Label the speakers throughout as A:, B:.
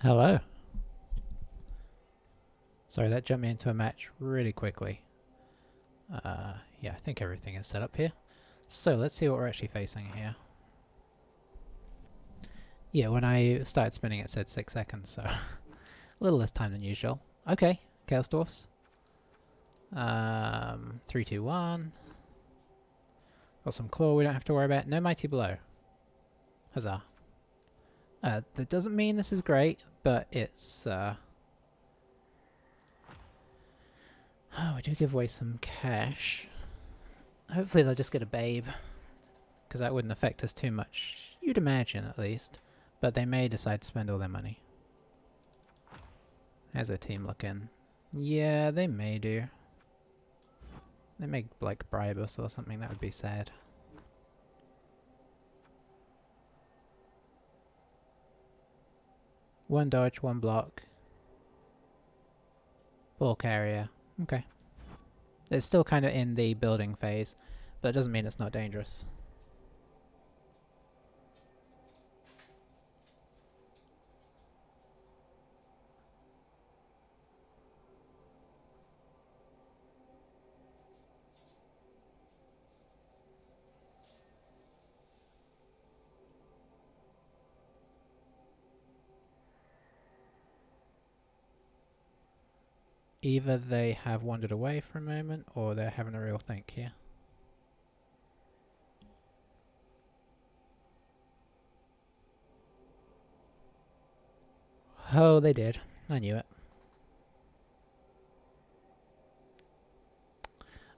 A: Hello. Sorry, that jumped me into a match really quickly. Yeah, I think everything is set up here. So let's see what we're actually facing here. Yeah, when I started spinning it said 6 seconds, so a little less time than usual. Okay, Chaos Dwarves. 3, 2, 1. Got some claw we don't have to worry about. No mighty blow. Huzzah. That doesn't mean this is great, but it's oh, we do give away some cash. Hopefully they'll just get a babe, because that wouldn't affect us too much, you'd imagine at least. But they may decide to spend all their money. How's their team looking? Yeah, they may do. They may, like, bribe us or something, that would be sad. One dodge, one block. Ball carrier. Okay. It's still kind of in the building phase, but it doesn't mean it's not dangerous. Either they have wandered away for a moment, or they're having a real think here. Oh, they did. I knew it.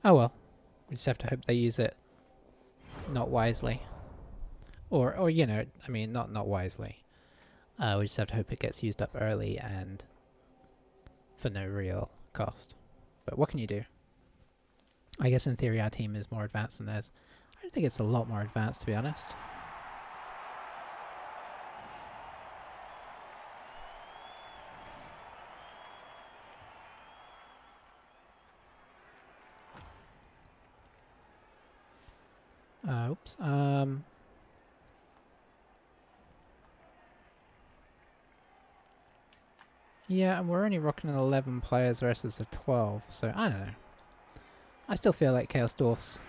A: Oh well. We just have to hope they use it not wisely. Or you know, I mean, not wisely. We just have to hope it gets used up early and for no real cost. But what can you do? I guess in theory our team is more advanced than theirs. I don't think it's a lot more advanced, to be honest. Oops. Yeah, and we're only rocking an 11 players versus a 12, so I don't know. I still feel like Chaos Dwarves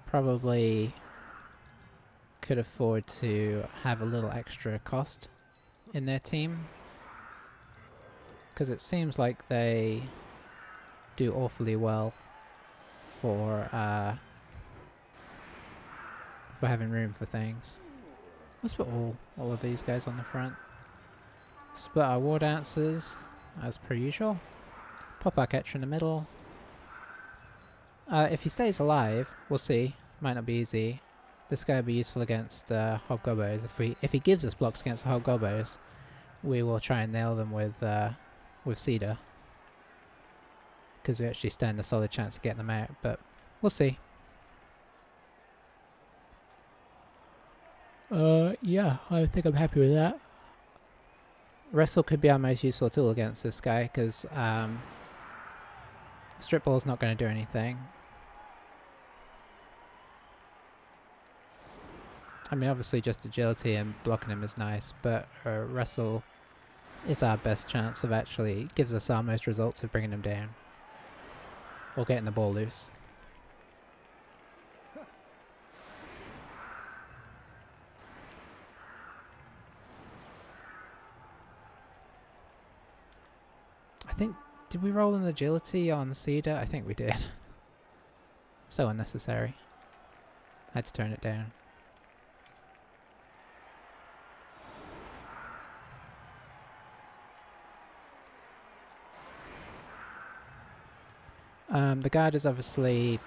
A: probably could afford to have a little extra cost in their team, because it seems like they do awfully well for having room for things. Let's put all of these guys on the front. Split our war dancers, as per usual. Pop our catcher in the middle. If he stays alive, we'll see. Might not be easy. This guy will be useful against hobgoblins. If he gives us blocks against the hobgoblins, we will try and nail them with cedar, because we actually stand a solid chance of getting them out. But we'll see. Yeah, I think I'm happy with that. Wrestle could be our most useful tool against this guy, because strip ball's not going to do anything. I mean, obviously just agility and blocking him is nice, but wrestle is our best chance of actually, gives us our most results of bringing him down. Or getting the ball loose. I think, did we roll an agility on Cedar? I think we did. So unnecessary. Had to turn it down. The guard is obviously,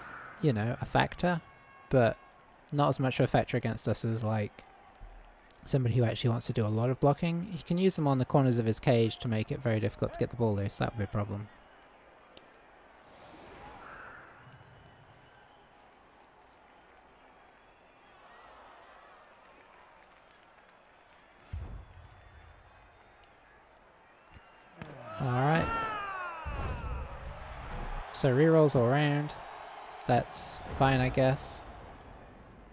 A: you know, a factor, but not as much of a factor against us as, like, somebody who actually wants to do a lot of blocking. He can use them on the corners of his cage to make it very difficult to get the ball loose. That would be a problem. Alright. So rerolls all around. That's fine, I guess.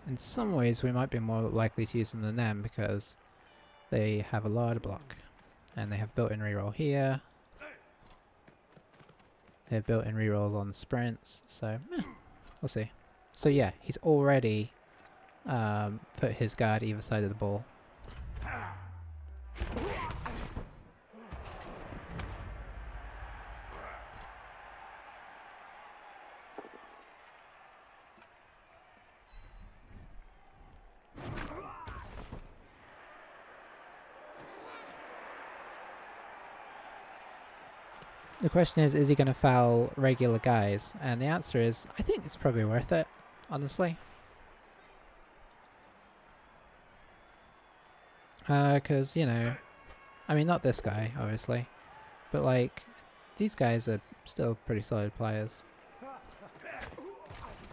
A: In some ways we might be more likely to use them than them, because they have a lot of block. And they have built-in reroll here. They have built-in rerolls on sprints, so we'll see. So yeah, he's already put his guard either side of the ball. The question is he going to foul regular guys? And the answer is, I think it's probably worth it, honestly. Because, you know, I mean, not this guy, obviously, but, like, these guys are still pretty solid players.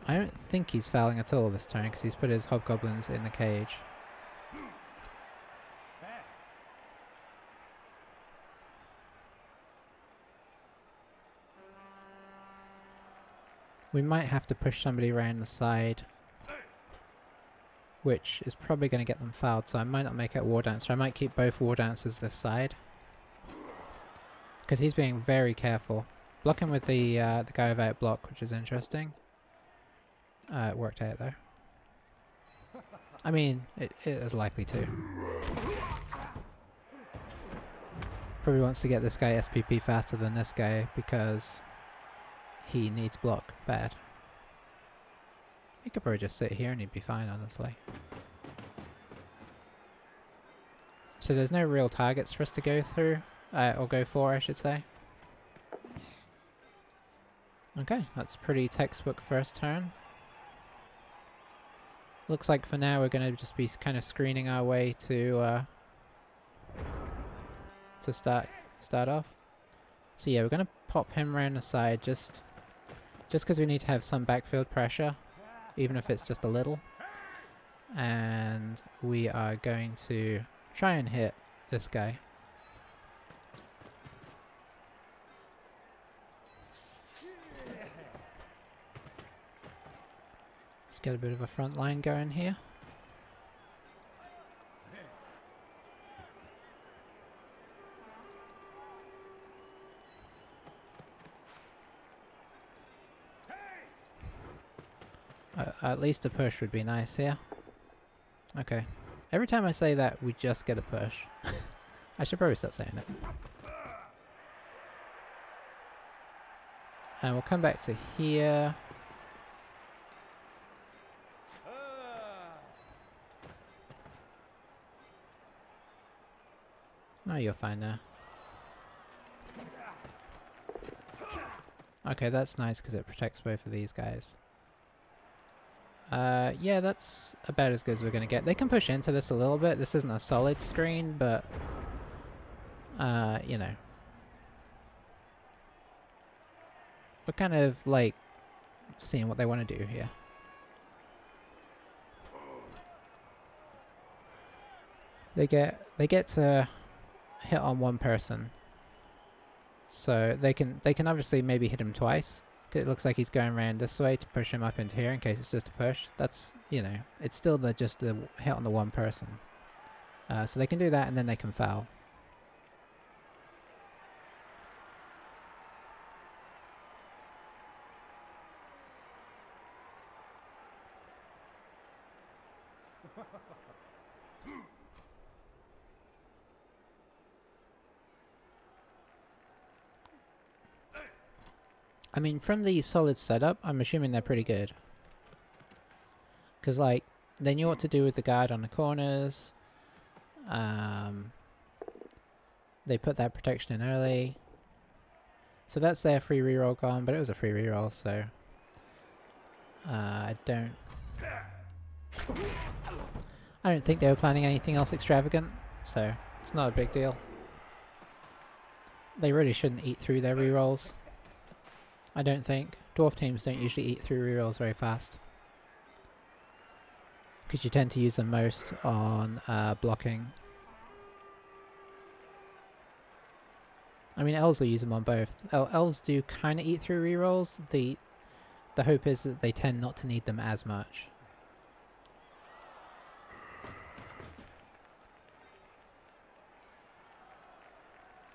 A: I don't think he's fouling at all this turn, because he's put his hobgoblins in the cage. We might have to push somebody around the side, which is probably going to get them fouled, so I might not make it War Dancer. I might keep both War Dancers this side, because he's being very careful. Blocking with the guy without block, which is interesting. It worked out though. I mean, it is likely to. Probably wants to get this guy SPP faster than this guy because he needs block bad. He could probably just sit here and he'd be fine, honestly. So there's no real targets for us to go through, or go for, I should say. Okay, that's pretty textbook first turn. Looks like for now we're going to just be kind of screening our way to start off. So yeah, we're going to pop him around the side just because we need to have some backfield pressure, even if it's just a little. And we are going to try and hit this guy. Let's get a bit of a front line going here. At least a push would be nice here. Okay. Every time I say that, we just get a push. I should probably start saying it. And we'll come back to here. Oh, you're fine now. Okay, that's nice because it protects both of these guys. Yeah, that's about as good as we're going to get. They can push into this a little bit. This isn't a solid screen, but, you know. We're kind of, like, seeing what they want to do here. They get to hit on one person. So they can obviously maybe hit him twice. It looks like he's going around this way to push him up into here in case it's just a push. That's, you know, it's still just the hit on the one person. So they can do that and then they can foul. I mean, from the solid setup, I'm assuming they're pretty good. Because, like, they knew what to do with the guard on the corners. They put that protection in early. So that's their free reroll gone, but it was a free reroll, so... I don't think they were planning anything else extravagant, so it's not a big deal. They really shouldn't eat through their rerolls. I don't think. Dwarf teams don't usually eat through rerolls very fast. Because you tend to use them most on blocking. I mean, Elves will use them on both. Elves do kind of eat through rerolls. The hope is that they tend not to need them as much.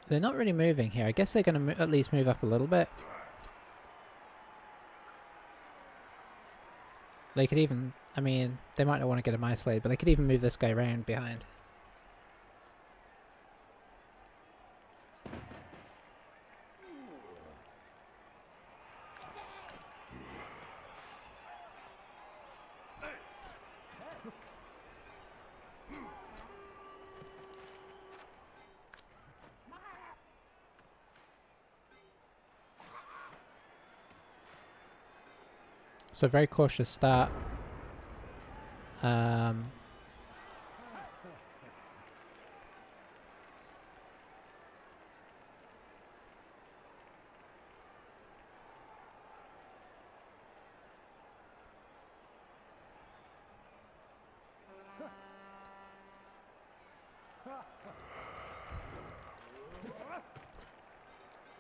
A: They're not really moving here. I guess they're going to at least move up a little bit. They could even, I mean, they might not want to get him isolated, but they could even move this guy around behind. So very cautious start.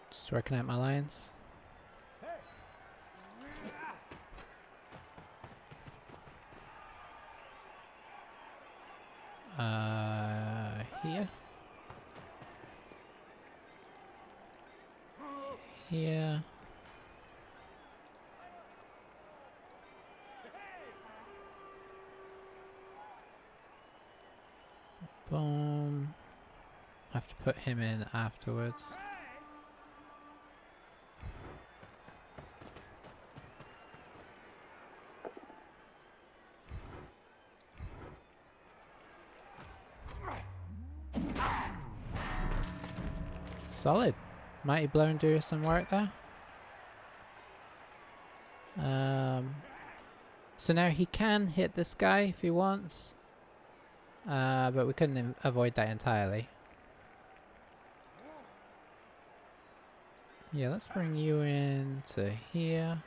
A: Just working out my lines. Here. Here. Boom. Have to put him in afterwards. Solid. Mighty Blow and do some work there. So now he can hit this guy if he wants. But we couldn't avoid that entirely. Yeah, let's bring you in to here.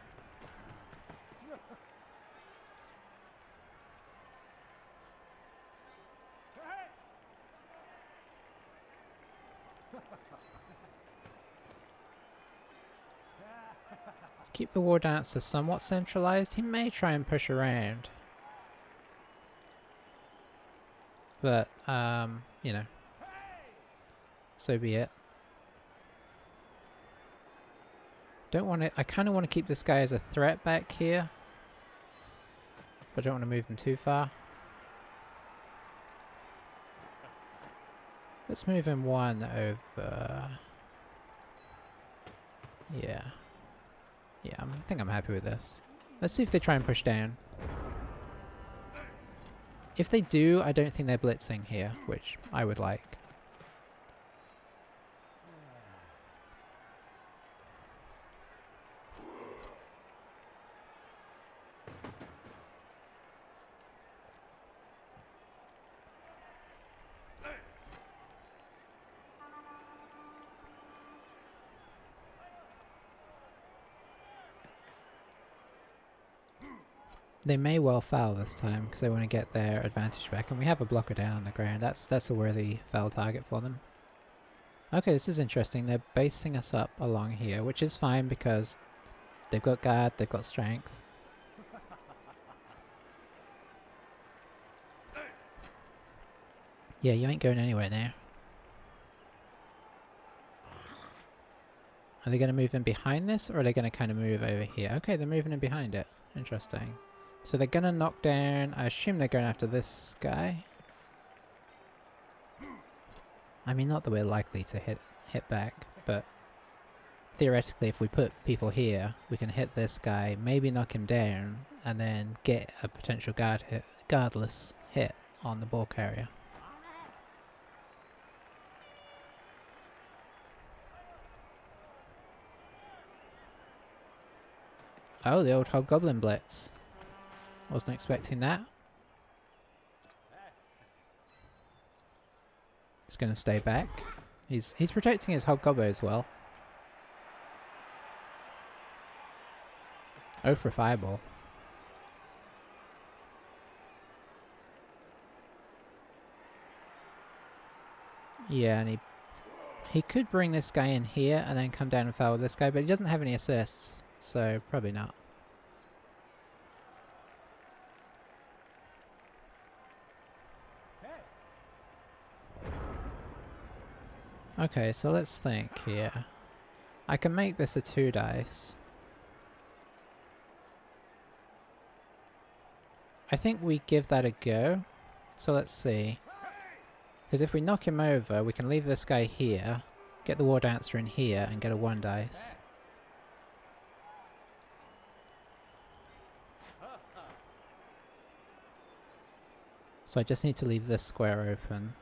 A: Keep the War Dancer somewhat centralized. He may try and push around. But, you know, so be it. Don't want to, I kind of want to keep this guy as a threat back here. But I don't want to move him too far. Let's move him one over. Yeah. Yeah, I think I'm happy with this. Let's see if they try and push down. If they do, I don't think they're blitzing here, which I would like. They may well foul this time because they want to get their advantage back, and we have a blocker down on the ground. That's a worthy foul target for them. Okay, this is interesting. They're basing us up along here, which is fine because they've got guard, they've got strength. Yeah, you ain't going anywhere now. Are they going to move in behind this, or are they going to kind of move over here? Okay, they're moving in behind it. Interesting. So they're going to knock down... I assume they're going after this guy. I mean, not that we're likely to hit back, but theoretically if we put people here, we can hit this guy, maybe knock him down, and then get a potential guardless hit on the ball carrier. Oh, the old Hobgoblin Blitz. Wasn't expecting that. He's going to stay back. He's protecting his Hobgoblin as well. Oh, for Fireball. Yeah, and he could bring this guy in here and then come down and foul with this guy, but he doesn't have any assists, so probably not. Okay, so let's think here. I can make this a 2 dice. I think we give that a go. So let's see. Because if we knock him over, we can leave this guy here, get the War Dancer in here, and get a 1 dice. So I just need to leave this square open.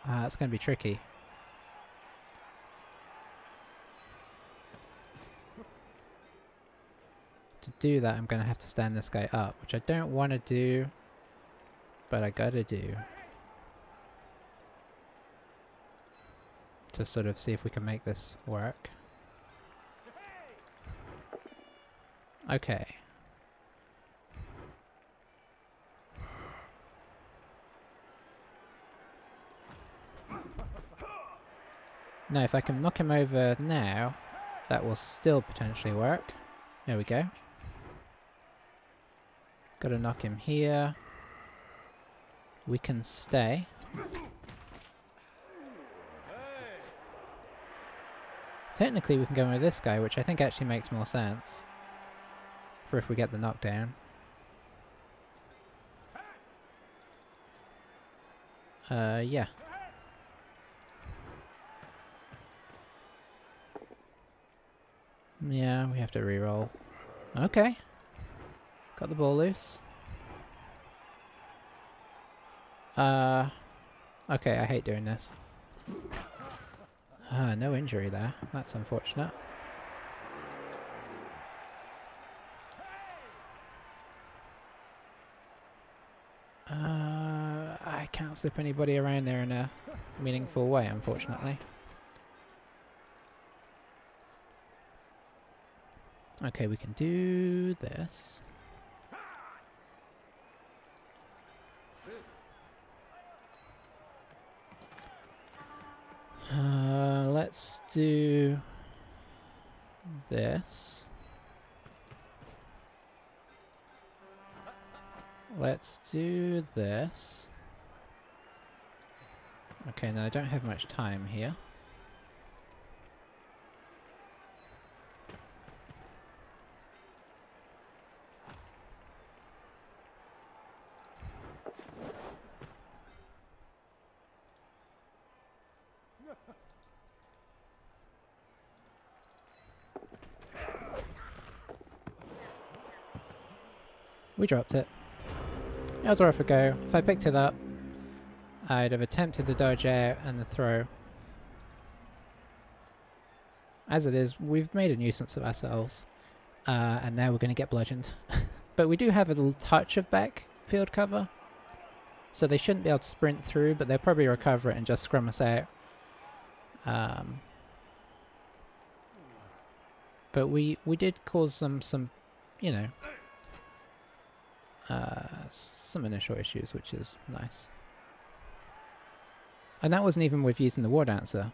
A: That's going to be tricky. To do that, I'm going to have to stand this guy up, which I don't want to do, but I gotta do. To sort of see if we can make this work. Okay. Now if I can knock him over now, that will still potentially work. There we go. Gotta knock him here. We can stay. Technically we can go in with this guy, which I think actually makes more sense. For if we get the knockdown. Yeah. Yeah, we have to reroll. Okay. Got the ball loose. Okay, I hate doing this. No injury there. That's unfortunate. I can't slip anybody around there in a meaningful way, unfortunately. Okay, we can do this. Let's do this. Let's do this. Okay, now I don't have much time here. We dropped it. It was worth a go. If I picked it up, I'd have attempted the dodge out and the throw. As it is, we've made a nuisance of ourselves. And now we're going to get bludgeoned. But we do have a little touch of backfield cover. So they shouldn't be able to sprint through, but they'll probably recover it and just scrum us out. But we did cause some you know, some initial issues, which is nice. And that wasn't even with using the War Dancer.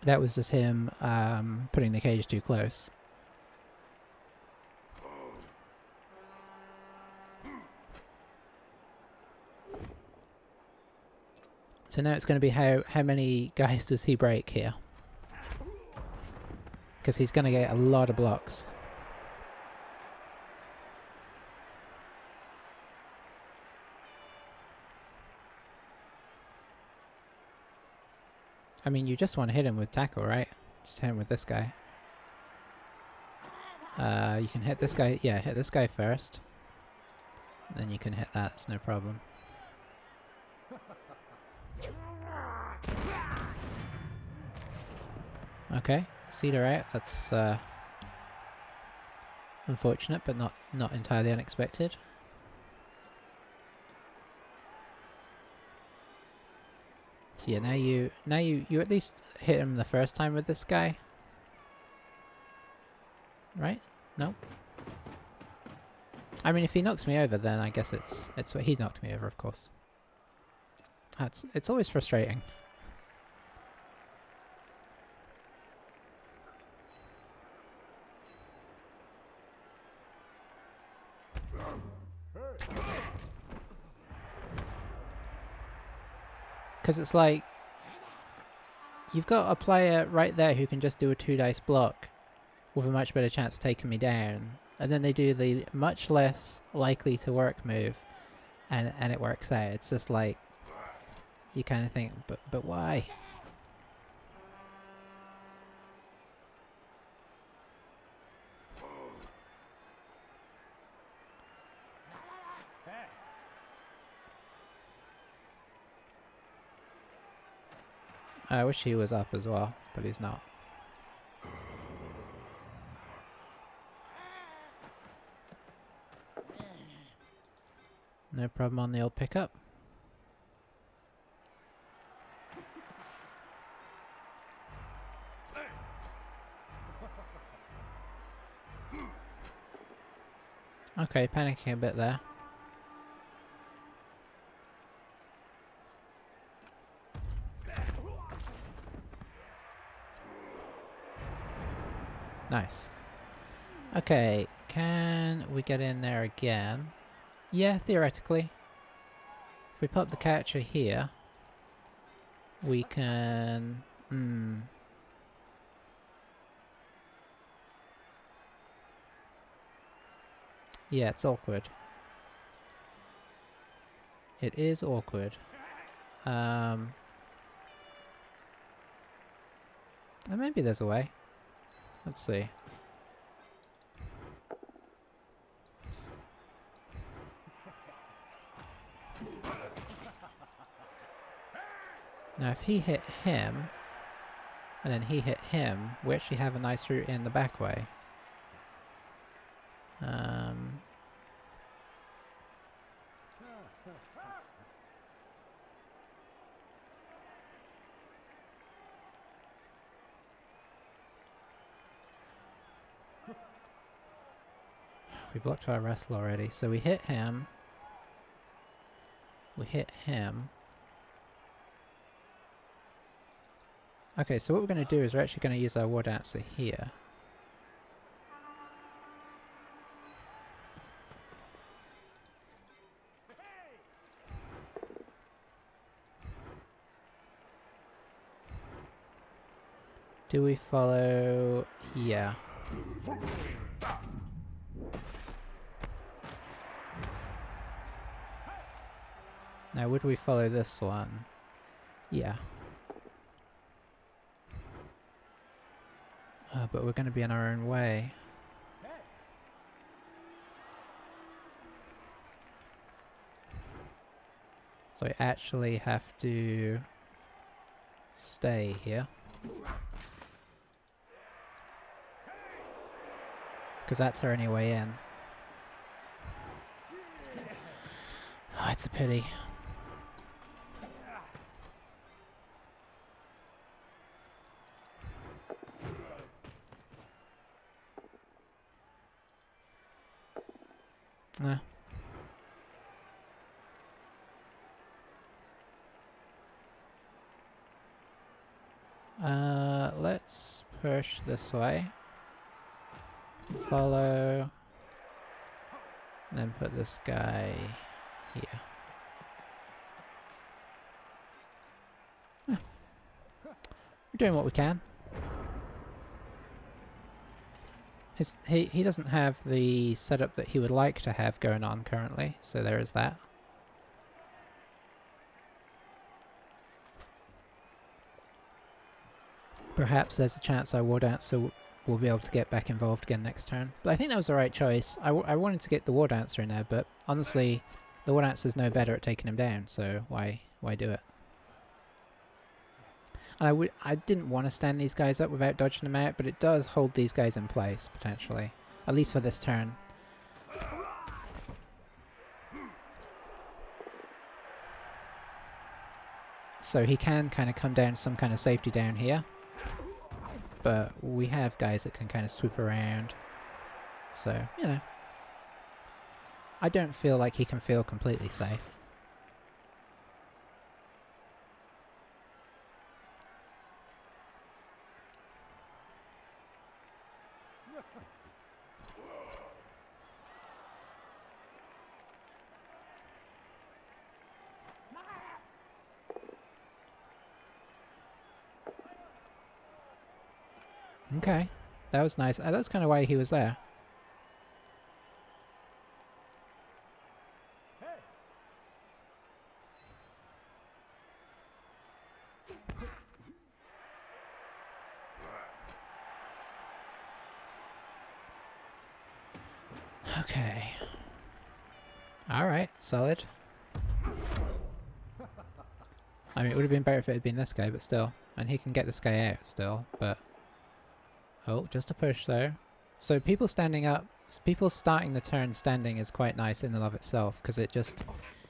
A: That was just him putting the cage too close. So now it's going to be how many guys does he break here? Because he's going to get a lot of blocks. I mean, you just want to hit him with tackle, right? Just hit him with this guy. You can hit this guy. Yeah, hit this guy first. Then you can hit that. It's no problem. Okay, Cedar out. That's unfortunate, but not entirely unexpected. So yeah, now you at least hit him the first time with this guy, right? Nope. I mean, if he knocks me over, then I guess it's what he knocked me over, of course. It's always frustrating. Because it's like, you've got a player right there who can just do a 2-dice block with a much better chance of taking me down, and then they do the much less likely to work move, and it works out. It's just like, you kind of think, but why? I wish he was up as well, but he's not. No problem on the old pickup. Okay, panicking a bit there. Nice. Okay, can we get in there again? Yeah, theoretically. If we pop the catcher here, we can... Yeah, it's awkward. It is awkward. And maybe there's a way. Let's see. Now if he hit him, and then he hit him, we actually have a nice route in the back way. We blocked our wrestle already, so we hit him. We hit him. Okay, so what we're going to do is we're actually going to use our war dancer here. Do we follow... Yeah. Now, would we follow this one? Yeah. But we're going to be in our own way. So I actually have to stay here. Because that's our only way in. Oh, it's a pity. Let's push this way. Follow. And then put this guy here. We're doing what we can. He doesn't have the setup that he would like to have going on currently, so there is that. Perhaps there's a chance our War Dancer will be able to get back involved again next turn. But I think that was the right choice. I wanted to get the War Dancer in there, but honestly, the War Dancer's no better at taking him down, so why do it? And I didn't want to stand these guys up without dodging them out, but it does hold these guys in place, potentially. At least for this turn. So he can kind of come down to some kind of safety down here. But we have guys that can kind of swoop around. So, you know. I don't feel like he can feel completely safe. Okay. That was nice. That's kind of why he was there. Okay. Alright, solid. I mean, it would have been better if it had been this guy, but still. And he can get this guy out still, but... Oh, just a push though. So people standing up, people starting the turn standing is quite nice in and of itself, because it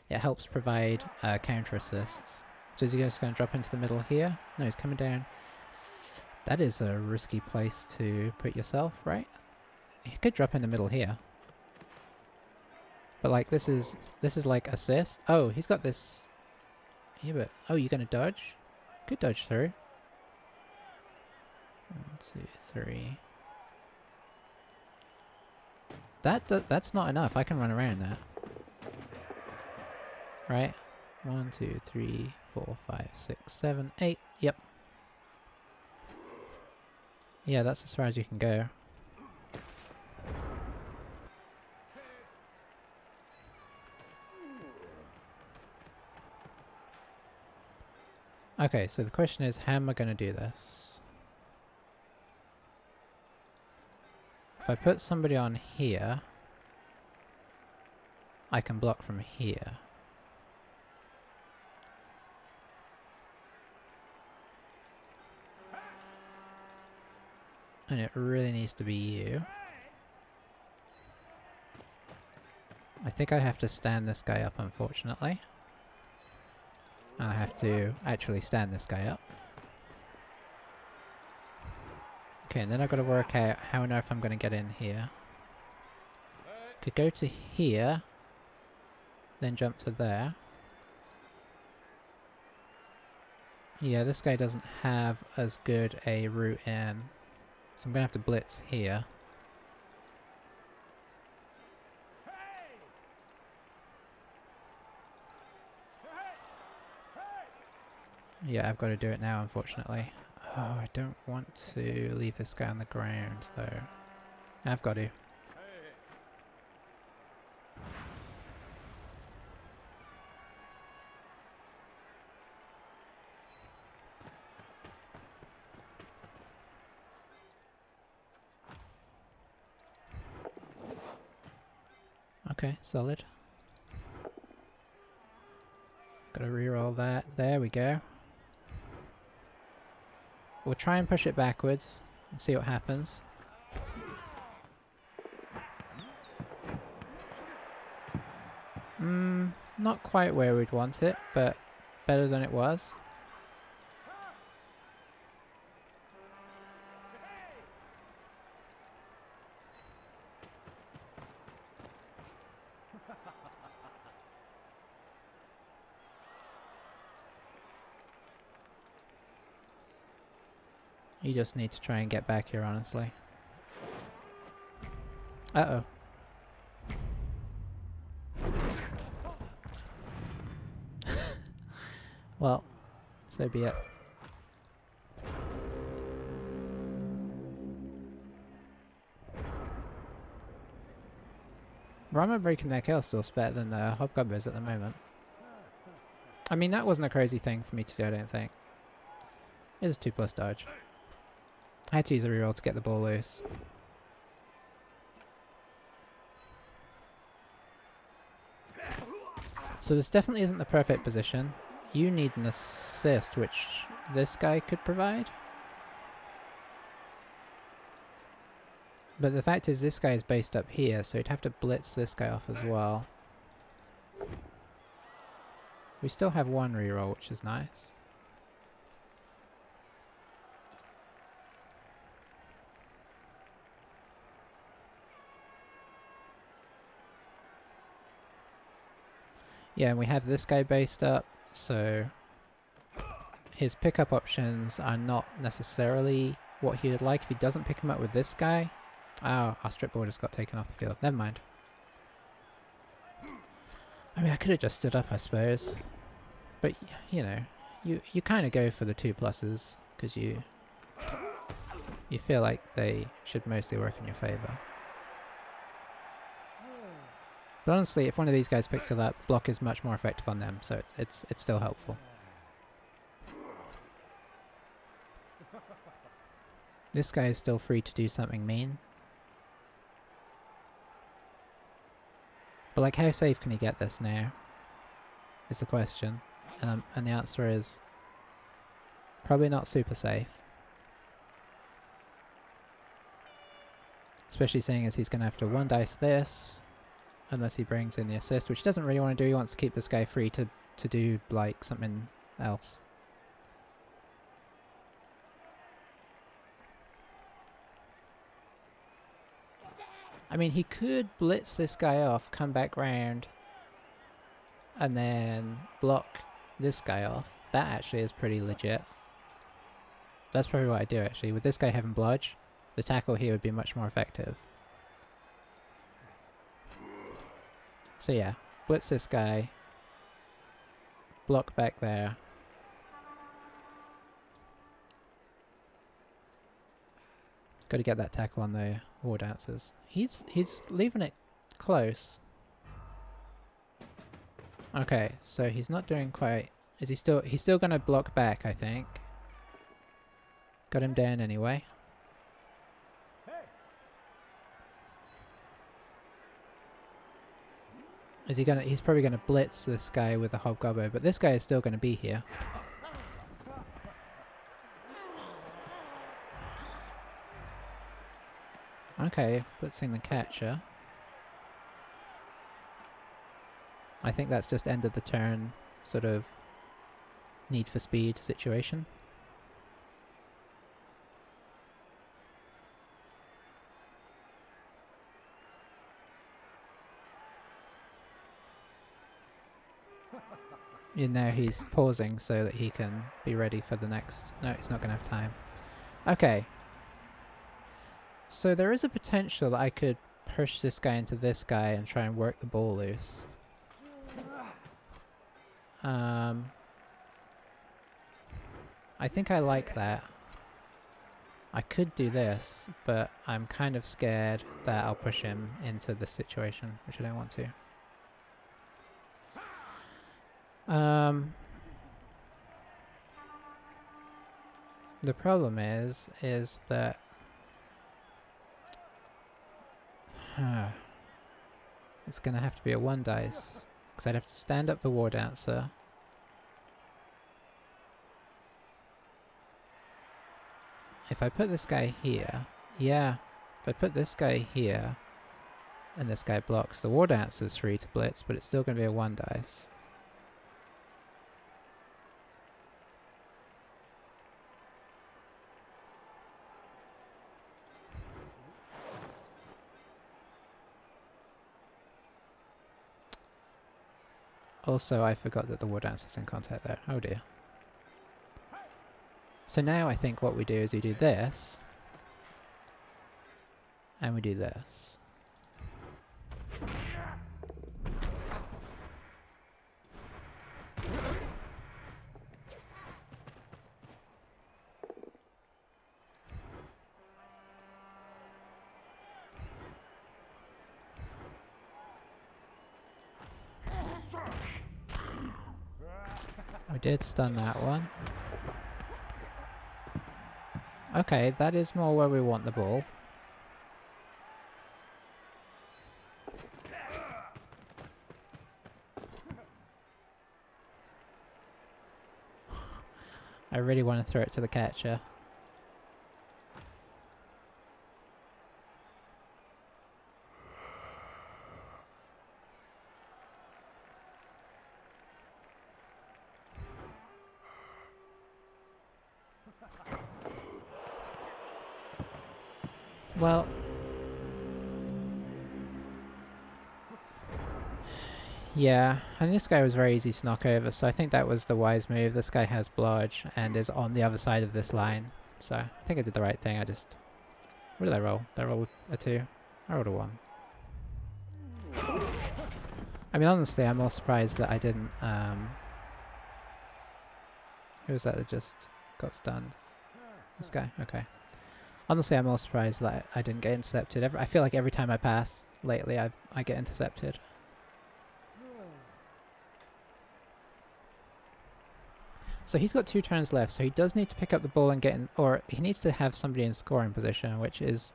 A: helps provide counter assists. So is he just going to drop into the middle here? No, he's coming down. That is a risky place to put yourself, right? He could drop in the middle here. But like this is like assist. Oh, he's got this. Yeah, but oh, you're gonna dodge? Good dodge through. 1, 2, 3. That's not enough. I can run around that. Right? 1, 2, 3, 4, 5, 6, 7, 8. Yep. Yeah, that's as far as you can go. Okay, so the question is, how am I going to do this? If I put somebody on here, I can block from here. And it really needs to be you. I think I have to stand this guy up, unfortunately. I have to actually stand this guy up. Okay, and then I've got to work out how on earth I'm going to get in here. Could go to here, then jump to there. Yeah, this guy doesn't have as good a route in, so I'm going to have to blitz here. Yeah, I've got to do it now, unfortunately. Oh, I don't want to leave this guy on the ground, though. I've got to. Okay, solid. Gotta reroll that. There we go. We'll try and push it backwards and see what happens. Not quite where we'd want it, but better than it was. You just need to try and get back here, honestly. Uh-oh. Well, so be it. Rama breaking their Chaos Dwarves better than the Hobgoblins at the moment. I mean, that wasn't a crazy thing for me to do, I don't think. It was 2+ dodge. I had to use a reroll to get the ball loose. So this definitely isn't the perfect position. You need an assist, which this guy could provide. But the fact is, this guy is based up here, so you'd have to blitz this guy off as well. We still have 1 reroll, which is nice. Yeah, and we have this guy based up, so his pickup options are not necessarily what he would like if he doesn't pick him up with this guy. Oh, our strip ball just got taken off the field. Never mind. I mean, I could have just stood up, I suppose. But, you know, you kind of go for the 2+, because you... you feel like they should mostly work in your favour. But honestly, if one of these guys picks it up, block is much more effective on them, so it's still helpful. This guy is still free to do something mean. But like, how safe can he get this now? Is the question. And the answer is probably not super safe. Especially seeing as he's going to have to one dice this, unless he brings in the assist, which he doesn't really want to do. He wants to keep this guy free to do like something else. I mean, he could blitz this guy off, come back round, and then block this guy off. That actually is pretty legit. That's probably what I do actually. With this guy having blodge, the tackle here would be much more effective. So yeah, blitz this guy, block back there. Got to get that tackle on the war dancers. He's leaving it close. Okay, so he's not doing quite. Is he still? He's still gonna block back, I think. Got him down anyway. Is he gonna? He's probably gonna blitz this guy with a hobgoblin, but this guy is still gonna be here. Okay, blitzing the catcher. I think that's just end of the turn, sort of need for speed situation. Now he's pausing so that he can be ready for the next... No, he's not going to have time. Okay. So there is a potential that I could push this guy into this guy and try and work the ball loose. I think I like that. I could do this, but I'm kind of scared that I'll push him into this situation, which I don't want to. The problem is that it's gonna have to be a one dice, because I'd have to stand up the war dancer. If I put this guy here, yeah, if I put this guy here, and this guy blocks, the war dancer's free to blitz, but it's still gonna be a one dice. Also, I forgot that the war dancer's in contact there. Oh dear. So now I think what we do is we do this, and we do this. We did stun that one. Okay, that is more where we want the ball. I really want to throw it to the catcher. Well, yeah, and this guy was very easy to knock over, so I think that was the wise move. This guy has blodge and is on the other side of this line, so I think I did the right thing. What did I roll? Did I roll a 2? I rolled a 1. I mean, honestly, I'm more surprised that I didn't, who was that just got stunned? This guy? Okay. Honestly, I'm more surprised that I didn't get intercepted. I feel like every time I pass lately, I get intercepted. So he's got 2 turns left, so he does need to pick up the ball and get in, or he needs to have somebody in scoring position, which is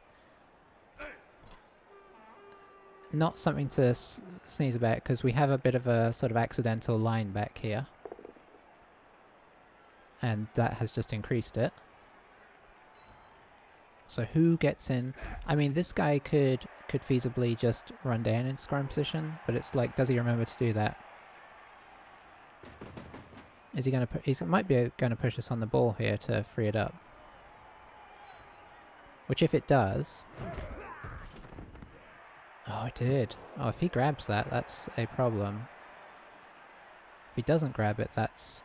A: not something to sneeze about, because we have a bit of a sort of accidental line back here. And that has just increased it. So who gets in? I mean, this guy could feasibly just run down in scoring position, but it's like, does he remember to do that? Is he going to? He might be going to push us on the ball here to free it up. Which, if it does, oh, it did. Oh, if he grabs that, that's a problem. If he doesn't grab it, that's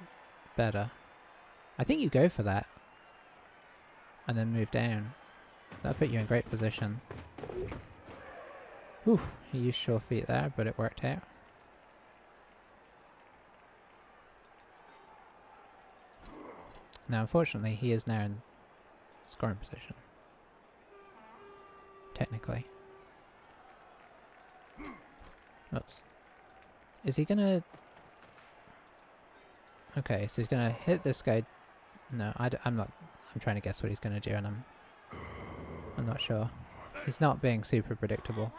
A: better. I think you go for that, and then move down. That'll put you in great position. Oof, he used sure feet there, but it worked out. Now, unfortunately, he is now in scoring position. Technically. Oops. Is he gonna... Okay, so he's gonna hit this guy. No, I'm not... I'm trying to guess what he's gonna do, and I'm not sure. He's not being super predictable.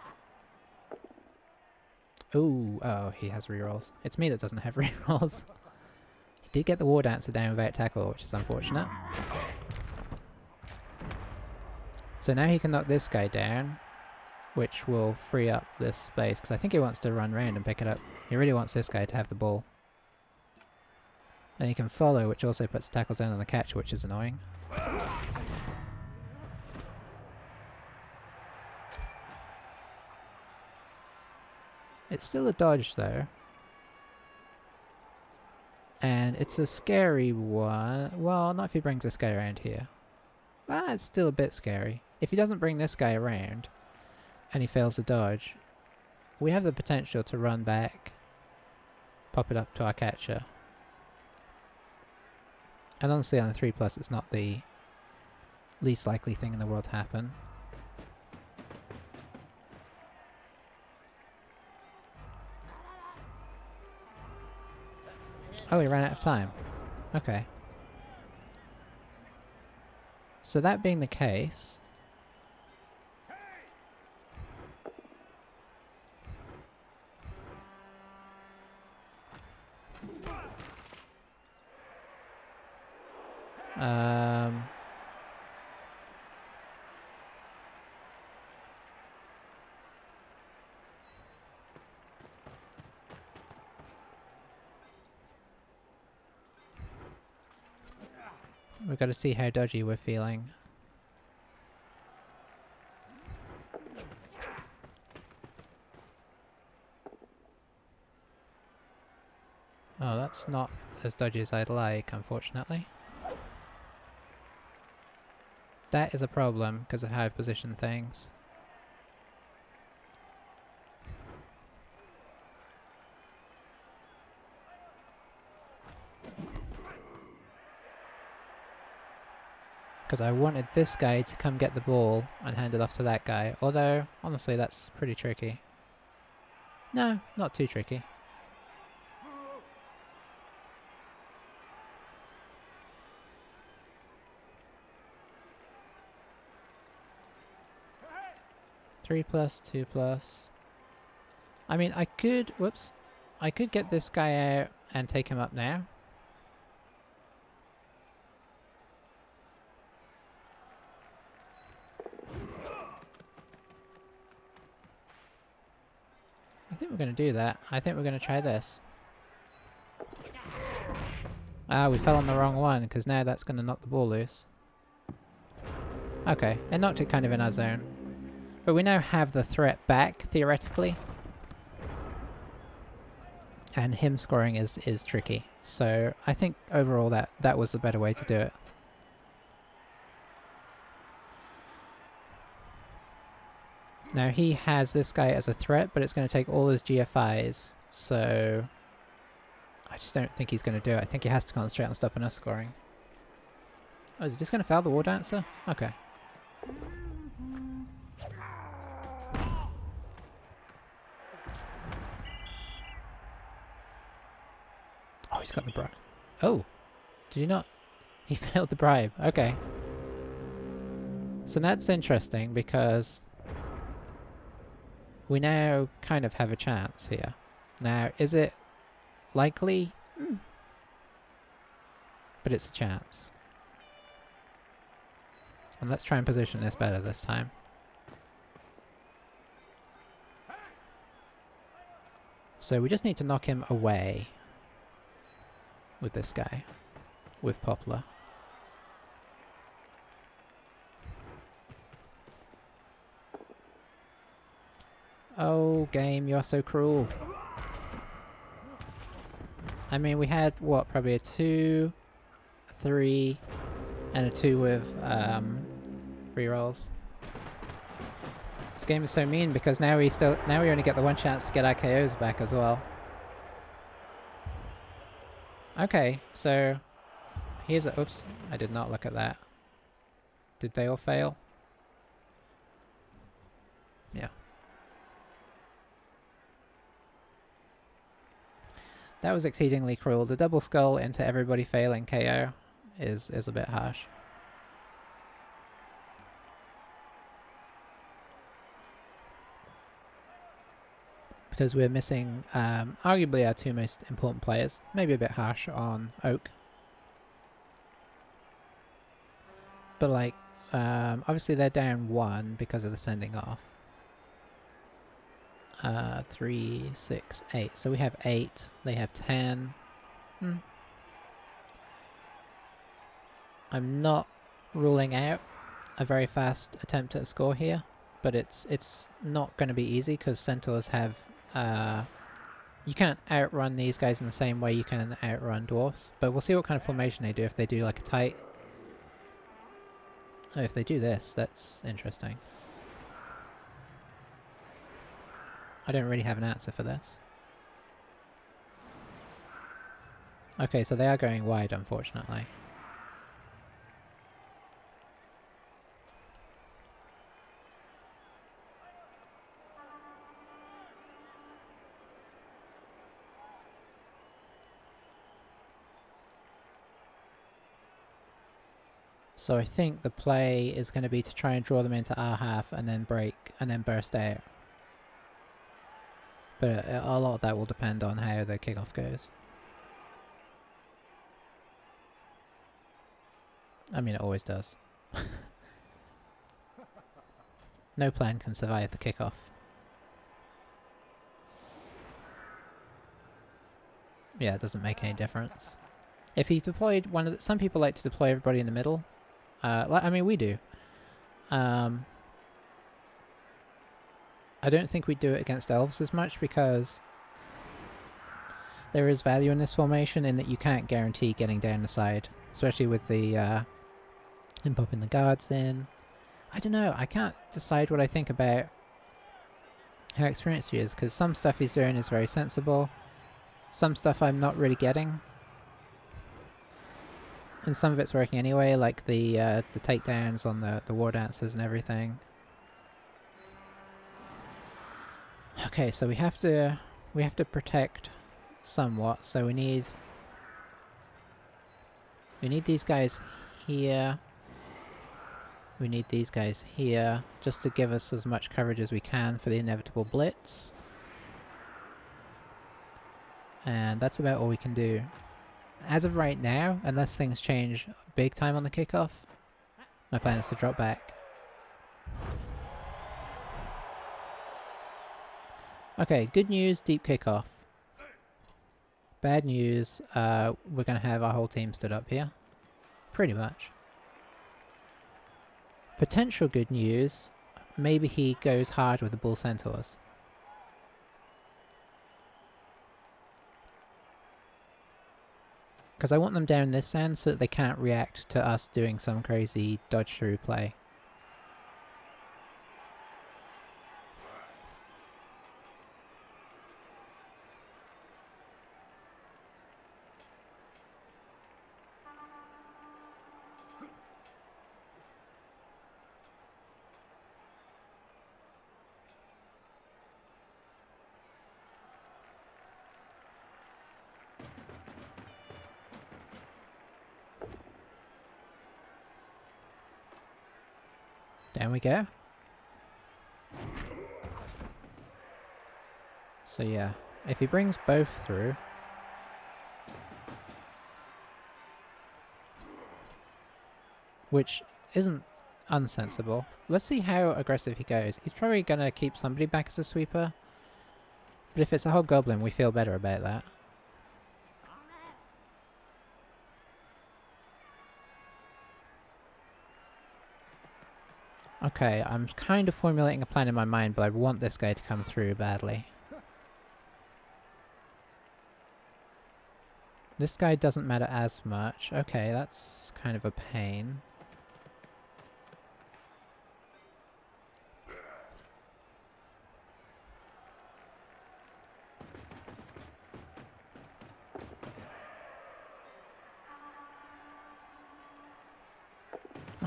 A: Ooh, oh, he has rerolls. It's me that doesn't have rerolls. He did get the War Dancer down without tackle, which is unfortunate. So now he can knock this guy down, which will free up this space, because I think he wants to run round and pick it up. He really wants this guy to have the ball. And he can follow, which also puts tackles down on the catcher, which is annoying. It's still a dodge, though. And it's a scary one. Well, not if he brings this guy around here. Ah, it's still a bit scary. If he doesn't bring this guy around, and he fails to dodge, we have the potential to run back, pop it up to our catcher. And honestly, on a 3+, it's not the least likely thing in the world to happen. Oh, he ran out of time. Okay. So that being the case... we've got to see how dodgy we're feeling. Oh, that's not as dodgy as I'd like, unfortunately. That is a problem because of how I've positioned things. Because I wanted this guy to come get the ball and hand it off to that guy. Although, honestly, that's pretty tricky. No, not too tricky. Three plus, 2+. I mean, I could... Whoops. I could get this guy out and take him up now. I think we're going to do that. I think we're going to try this. Ah, we fell on the wrong one, because now that's going to knock the ball loose. Okay, it knocked it kind of in our zone. But we now have the threat back, theoretically. And him scoring is tricky. So I think overall that was the better way to do it. Now he has this guy as a threat, but it's going to take all his GFIs. So I just don't think he's going to do it. I think he has to concentrate on stopping us scoring. Oh, is he just going to foul the War Dancer? Okay. Oh, he's got the bribe. Oh, did he not? He failed the bribe. Okay. So that's interesting because we now kind of have a chance here. Now, is it likely? But it's a chance. And let's try and position this better this time. So we just need to knock him away with this guy, with Poplar. Oh, game, you're so cruel. I mean, we had, what, probably a 2, 3, and a 2 with rerolls. This game is so mean because now we only get the one chance to get our KOs back as well. Okay, so here's a... Oops, I did not look at that. Did they all fail? Yeah. That was exceedingly cruel. The double skull into everybody failing KO is a bit harsh. Because we're missing arguably our 2 most important players. Maybe a bit harsh on Oak. But like, obviously they're down 1 because of the sending off. 3, 6, 8. So we have 8. They have 10. I'm not ruling out a very fast attempt at a score here, but it's not going to be easy because Centaurs have... you can't outrun these guys in the same way you can outrun Dwarfs, but we'll see what kind of formation they do. If they do like a tight... Oh, if they do this, that's interesting. I don't really have an answer for this. Okay, so they are going wide, unfortunately. So I think the play is going to be to try and draw them into our half and then break and then burst out. But a lot of that will depend on how the kickoff goes. I mean, it always does. No plan can survive the kickoff. Yeah, it doesn't make any difference. If he deployed one of the... Some people like to deploy everybody in the middle. I mean, we do. I don't think we'd do it against Elves as much because there is value in this formation in that you can't guarantee getting down the side, especially with the him popping the guards in. I don't know, I can't decide what I think about how experienced he is, because some stuff he's doing is very sensible, some stuff I'm not really getting, and some of it's working anyway, like the takedowns on the war dancers and everything. Okay, so we have to protect somewhat, so we need these guys here. We need these guys here, just to give us as much coverage as we can for the inevitable blitz. And that's about all we can do. As of right now, unless things change big time on the kickoff, my plan is to drop back. Okay, good news, deep kickoff. Bad news, we're going to have our whole team stood up here. Pretty much. Potential good news, maybe he goes hard with the Bull Centaurs. Because I want them down this end so that they can't react to us doing some crazy dodge through play. There we go. So yeah, if he brings both through... which isn't unsensible. Let's see how aggressive he goes. He's probably going to keep somebody back as a sweeper. But if it's a hobgoblin, we feel better about that. Okay, I'm kind of formulating a plan in my mind, but I want this guy to come through badly. This guy doesn't matter as much. Okay, that's kind of a pain.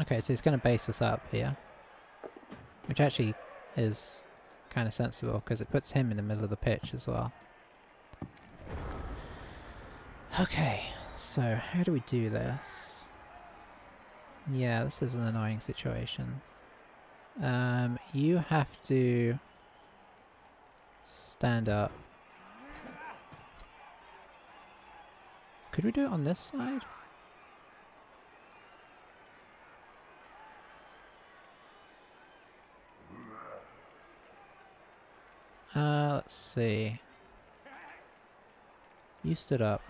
A: Okay, so he's going to base us up here. Which actually is kind of sensible, because it puts him in the middle of the pitch as well. Okay, so how do we do this? Yeah, this is an annoying situation. You have to stand up. Could we do it on this side? Let's see. You stood up.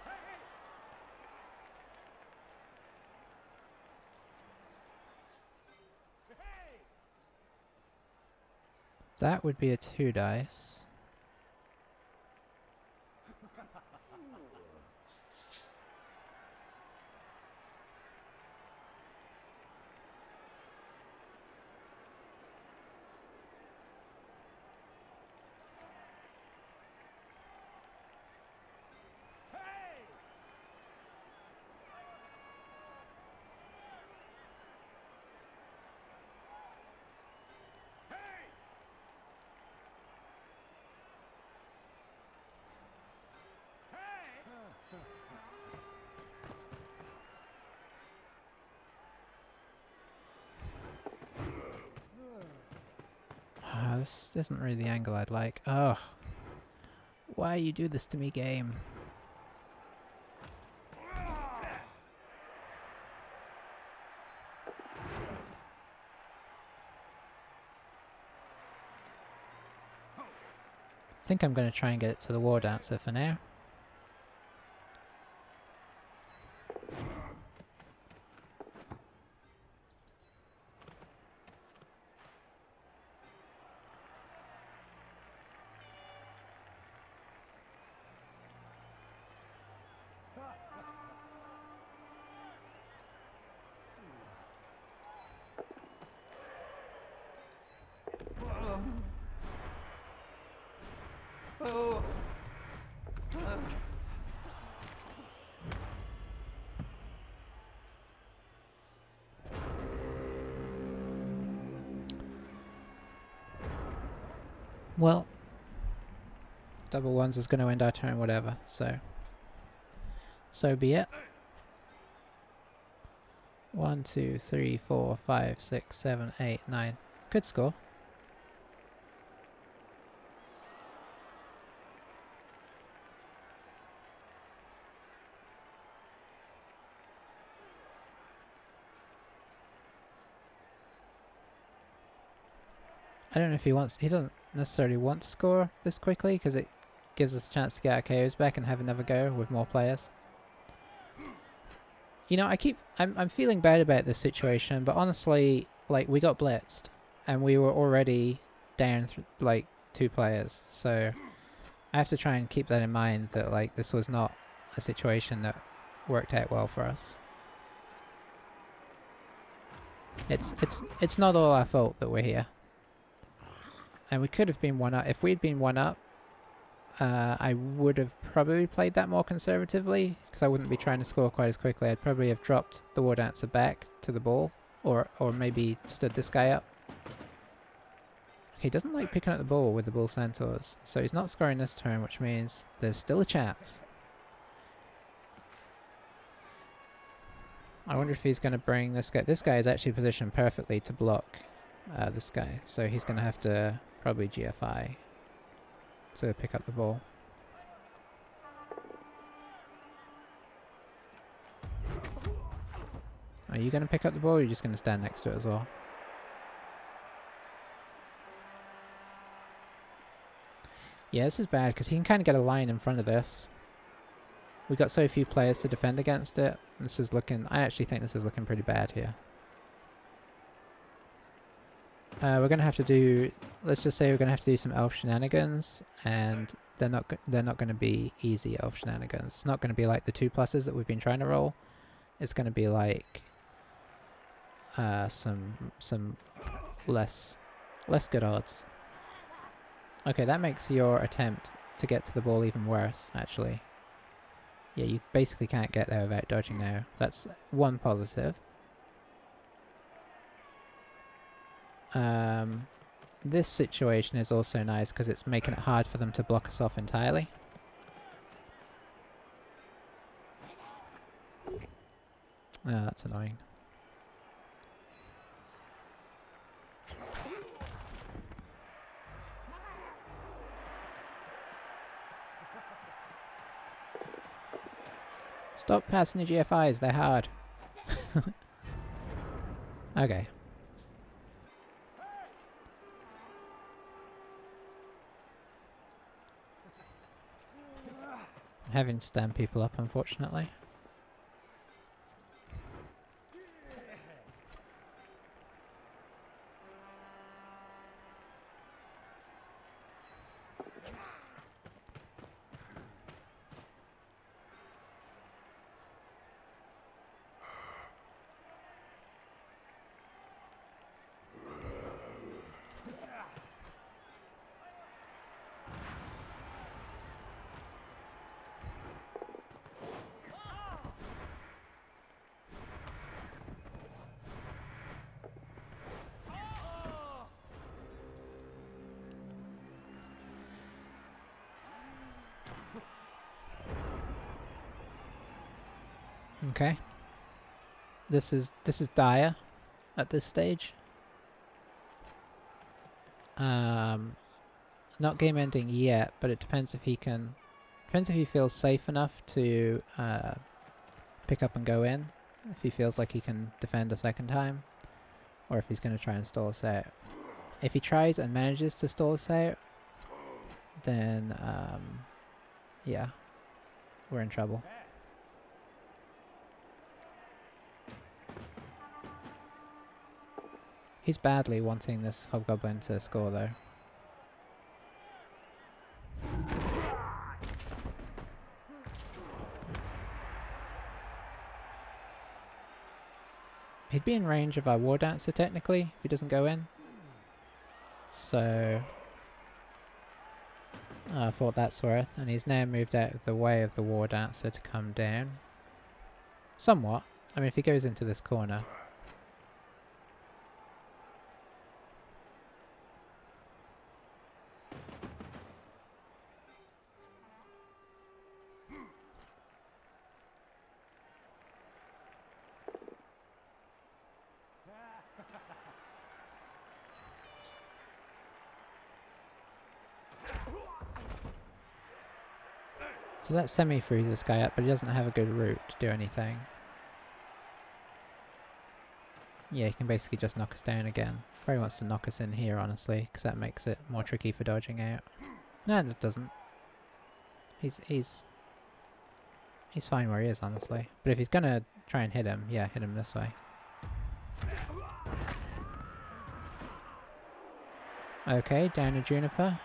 A: That would be a 2 dice. This isn't really the angle I'd like. Ugh. Why you do this to me, game? I think I'm going to try and get it to the war dancer for now. Well, double ones is going to end our turn, whatever, so be it. 1, 2, 3, 4, 5, 6, 7, 8, 9. Good score. I don't know if he doesn't necessarily want to score this quickly, because it gives us a chance to get our KOs back and have another go with more players. You know, I'm feeling bad about this situation, but honestly, like, we got blitzed, and we were already down, like, 2 players, so I have to try and keep that in mind, that, like, this was not a situation that worked out well for us. It's not all our fault that we're here. And we could have been 1-up. If we'd been 1-up, I would have probably played that more conservatively, because I wouldn't be trying to score quite as quickly. I'd probably have dropped the war dancer back to the ball, or maybe stood this guy up. Okay, he doesn't like picking up the ball with the bull centaurs, so he's not scoring this turn, which means there's still a chance. I wonder if he's going to bring this guy. This guy is actually positioned perfectly to block this guy. So he's going to have to probably GFI to pick up the ball. Are you going to pick up the ball, or are you just going to stand next to it as well? Yeah, this is bad because he can kind of get a line in front of this. We've got so few players to defend against it. This is looking... I actually think this is looking pretty bad here. We're going to have to do... Let's just say we're going to have to do some elf shenanigans, and they're not going to be easy elf shenanigans. It's not going to be like the 2+ that we've been trying to roll. It's going to be like some less good odds. Okay, that makes your attempt to get to the ball even worse, actually. Yeah, you basically can't get there without dodging now. That's one positive. This situation is also nice because it's making it hard for them to block us off entirely. Ah, that's annoying. Stop passing the GFIs, they're hard. Okay. Having to stand people up, unfortunately. Okay. This is dire at this stage. Not game ending yet, but it depends if he can... Depends if he feels safe enough to pick up and go in. If he feels like he can defend a second time. Or if he's going to try and stall us out. If he tries and manages to stall us out, then yeah, we're in trouble. He's badly wanting this hobgoblin to score though. He'd be in range of our war dancer technically if he doesn't go in. So for what that's worth, and he's now moved out of the way of the war dancer to come down. Somewhat. I mean, if he goes into this corner. So that semi-frees this guy up, but he doesn't have a good route to do anything. Yeah, he can basically just knock us down again. Probably wants to knock us in here, honestly, because that makes it more tricky for dodging out. No, it doesn't. He's fine where he is, honestly. But if he's gonna try and hit him, yeah, hit him this way. Okay, down a juniper.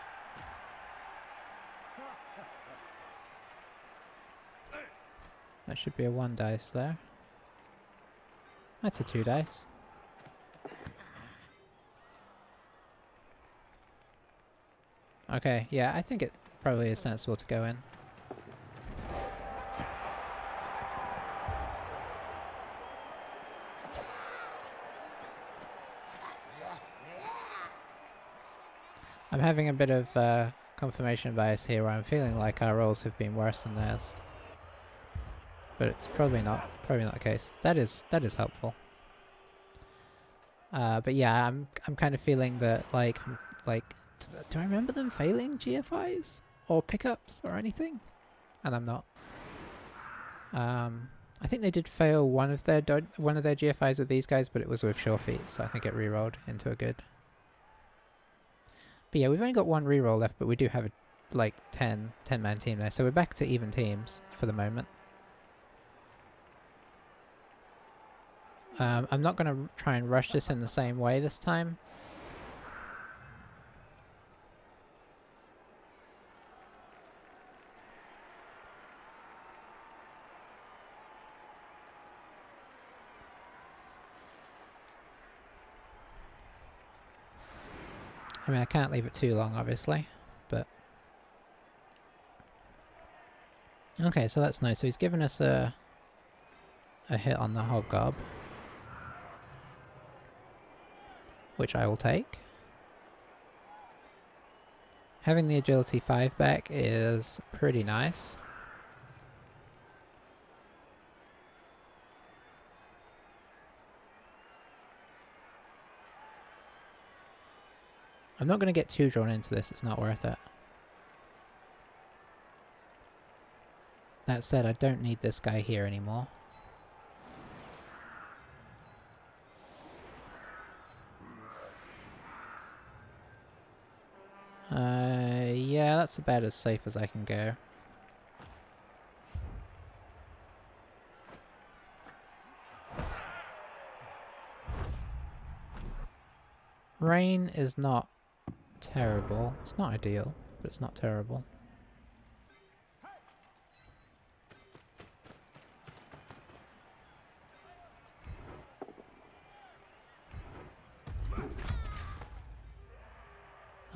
A: That should be a 1 dice there. That's a 2 dice. Okay, yeah, I think it probably is sensible to go in. I'm having a bit of confirmation bias here where I'm feeling like our rolls have been worse than theirs. But it's probably not the case. That is helpful. But yeah, I'm kind of feeling that like do I remember them failing GFIs or pickups or anything? And I'm not. I think they did fail one of their GFIs with these guys, but it was with sure feet, so I think it rerolled into a good. But yeah, we've only got one reroll left, but we do have a like 10-man team there, so we're back to even teams for the moment. I'm not going to try and rush this in the same way this time. I mean, I can't leave it too long, obviously, but... Okay, so that's nice. So he's given us a hit on the Hobgob, which I will take. Having the agility 5 back is pretty nice. I'm not going to get too drawn into this, it's not worth it. That said, I don't need this guy here anymore. Yeah, that's about as safe as I can go. Rain is not terrible. It's not ideal, but it's not terrible.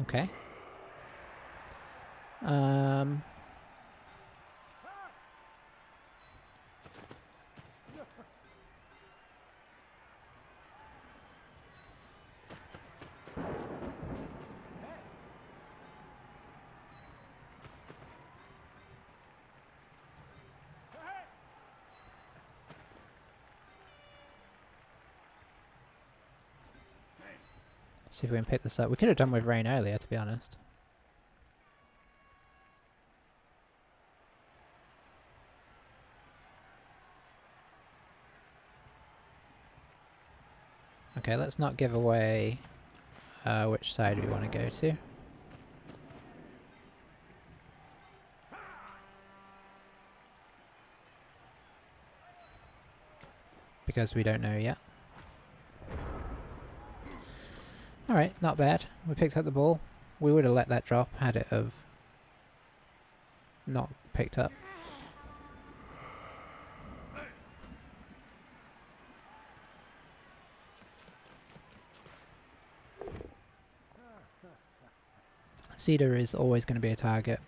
A: Okay. See if we can pick this up. We could have done with rain earlier, to be honest. Okay, let's not give away which side we want to go to. Because we don't know yet. Alright, not bad. We picked up the ball. We would have let that drop had it have not picked up. Cedar is always going to be a target.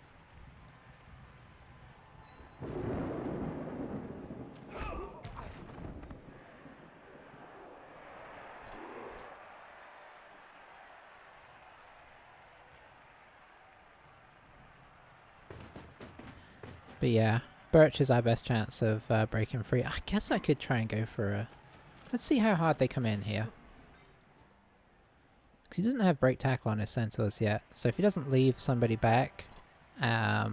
A: But yeah, Birch is our best chance of breaking free. I guess I could try and go for a... Let's see how hard they come in here. Because he doesn't have break tackle on his centaurs yet. So if he doesn't leave somebody back... I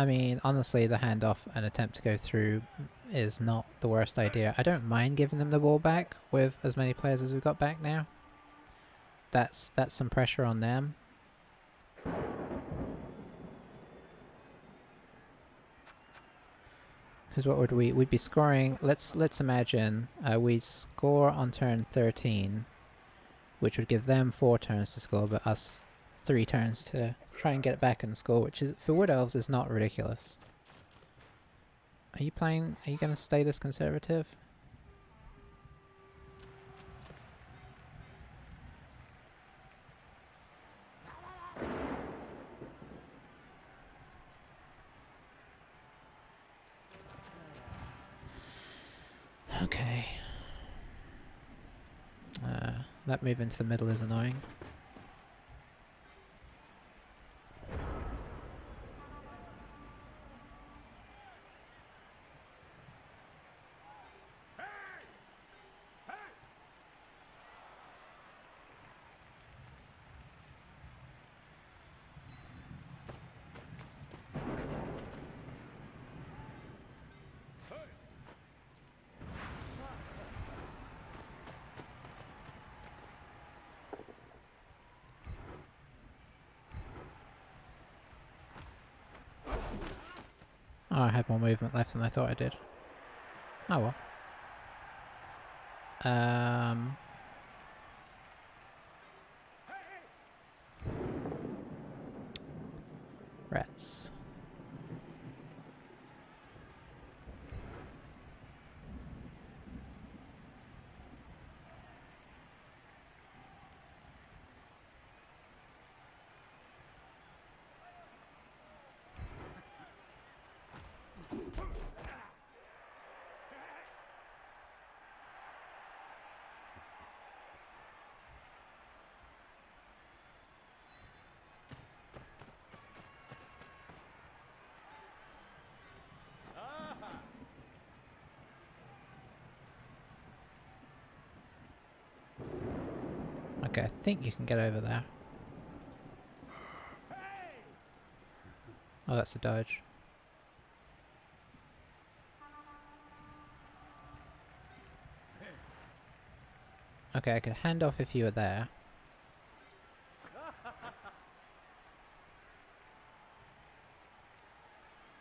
A: mean, honestly, the handoff and attempt to go through is not the worst idea. I don't mind giving them the ball back with as many players as we've got back now. That's some pressure on them. Because what would we'd be scoring, let's imagine we'd score on turn 13, which would give them 4 turns to score, but us 3 turns to try and get it back and score, which is, for Wood Elves, is not ridiculous. Are you going to stay this conservative? Okay. That move into the middle is annoying. Oh, I had more movement left than I thought I did. Oh well. Rats. Okay, I think you can get over there. Oh, that's a dodge. Okay, I could hand off if you were there.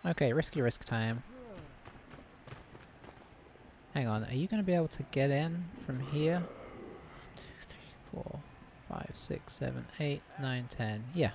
A: Okay, risky risk time. Hang on, are you going to be able to get in from here? 1, 2, 3, 4, 5, 6, 7, 8, 9, 10. Yeah.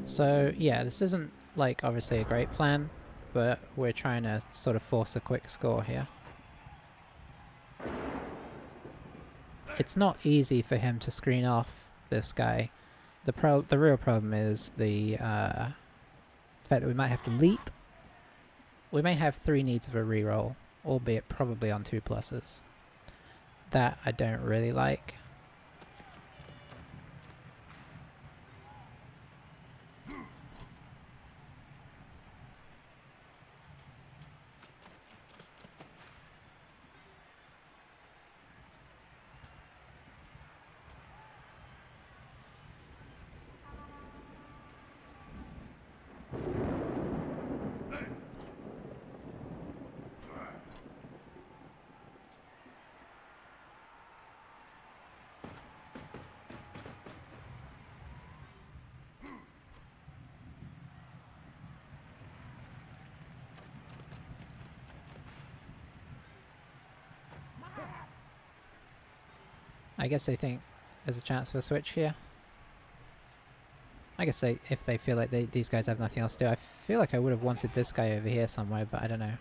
A: So, yeah, this isn't, like, obviously a great plan, but we're trying to sort of force a quick score here. It's not easy for him to screen off this guy. The real problem is the fact that we might have to leap. We may have 3 needs of a reroll, albeit probably on 2 pluses. That I don't really like. I guess they think there's a chance for a switch here. I guess if they feel like these guys have nothing else to do. I feel like I would have wanted this guy over here somewhere, but I don't know.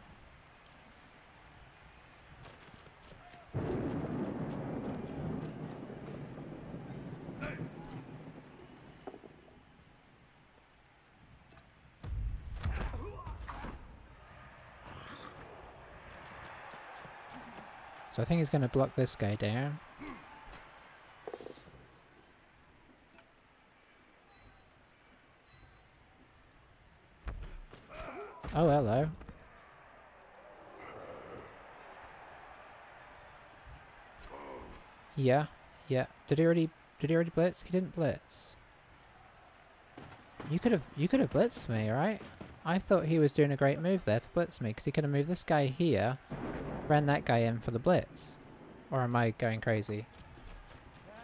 A: So I think he's going to block this guy down. Oh, hello. Yeah, yeah. Did he already blitz? He didn't blitz. You could have blitzed me, right? I thought he was doing a great move there to blitz me, because he could have moved this guy here, ran that guy in for the blitz. Or am I going crazy?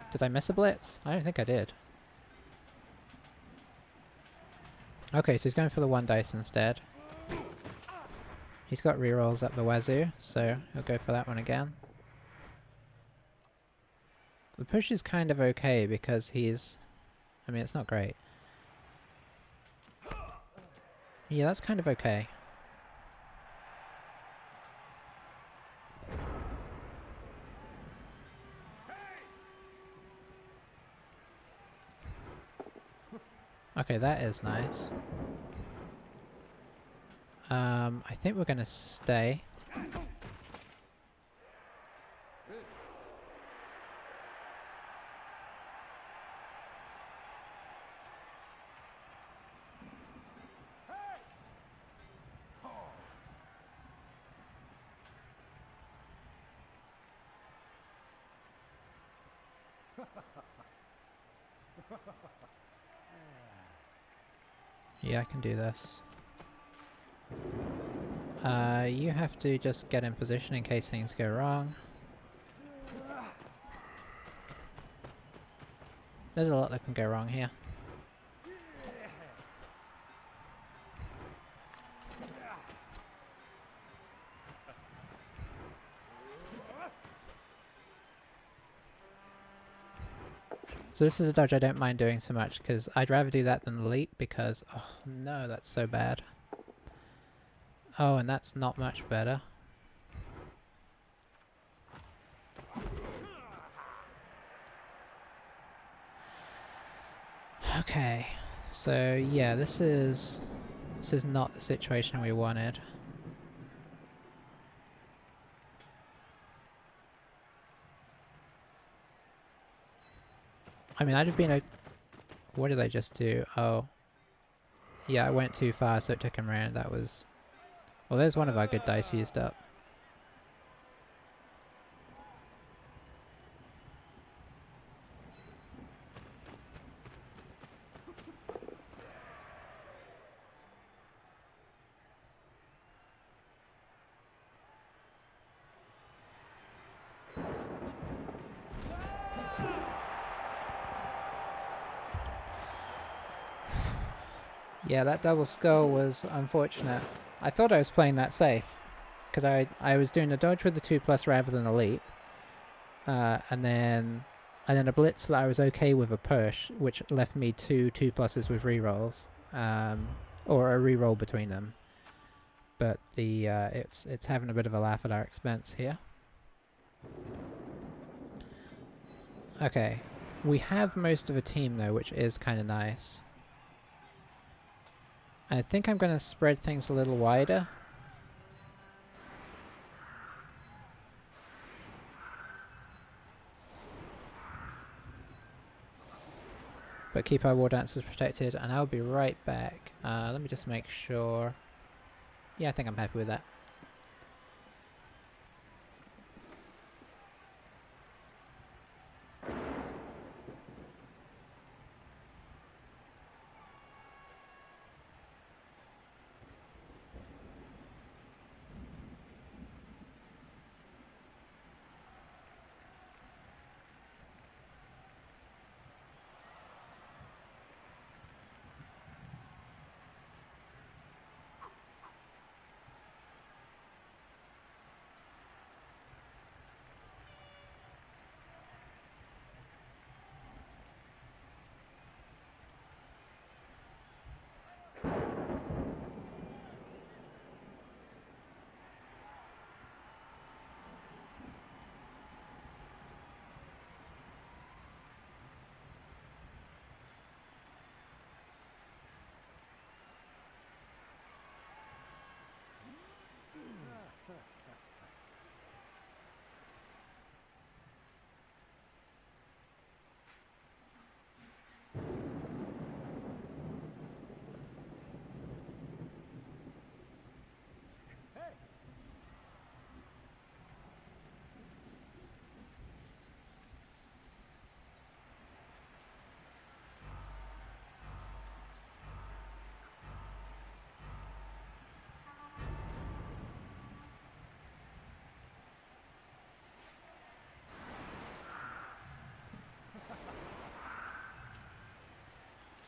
A: Did I miss a blitz? I don't think I did. Okay, so he's going for the 1 dice instead. He's got rerolls up the wazoo, so he'll go for that one again. The push is kind of okay because he's... I mean, it's not great. Yeah, that's kind of okay. Okay, that is nice. I think we're gonna stay. Yeah, I can do this. You have to just get in position in case things go wrong. There's a lot that can go wrong here. So this is a dodge I don't mind doing so much, because I'd rather do that than the leap, because... Oh no, that's so bad. Oh, and that's not much better. Okay, so yeah, this is not the situation we wanted. I mean, I'd have been a... What did I just do? Oh. Yeah, I went too far, so it took him around. That was... Well, there's one of our good dice used up. Yeah, that double skull was unfortunate. I thought I was playing that safe, because I was doing a dodge with the 2+ rather than a leap, and then a blitz that I was okay with a push, which left me 2+s with rerolls, or a reroll between them. But the it's having a bit of a laugh at our expense here. Okay, we have most of a team though, which is kind of nice. I think I'm going to spread things a little wider. But keep our war dancers protected, and I'll be right back. Let me just make sure. Yeah, I think I'm happy with that.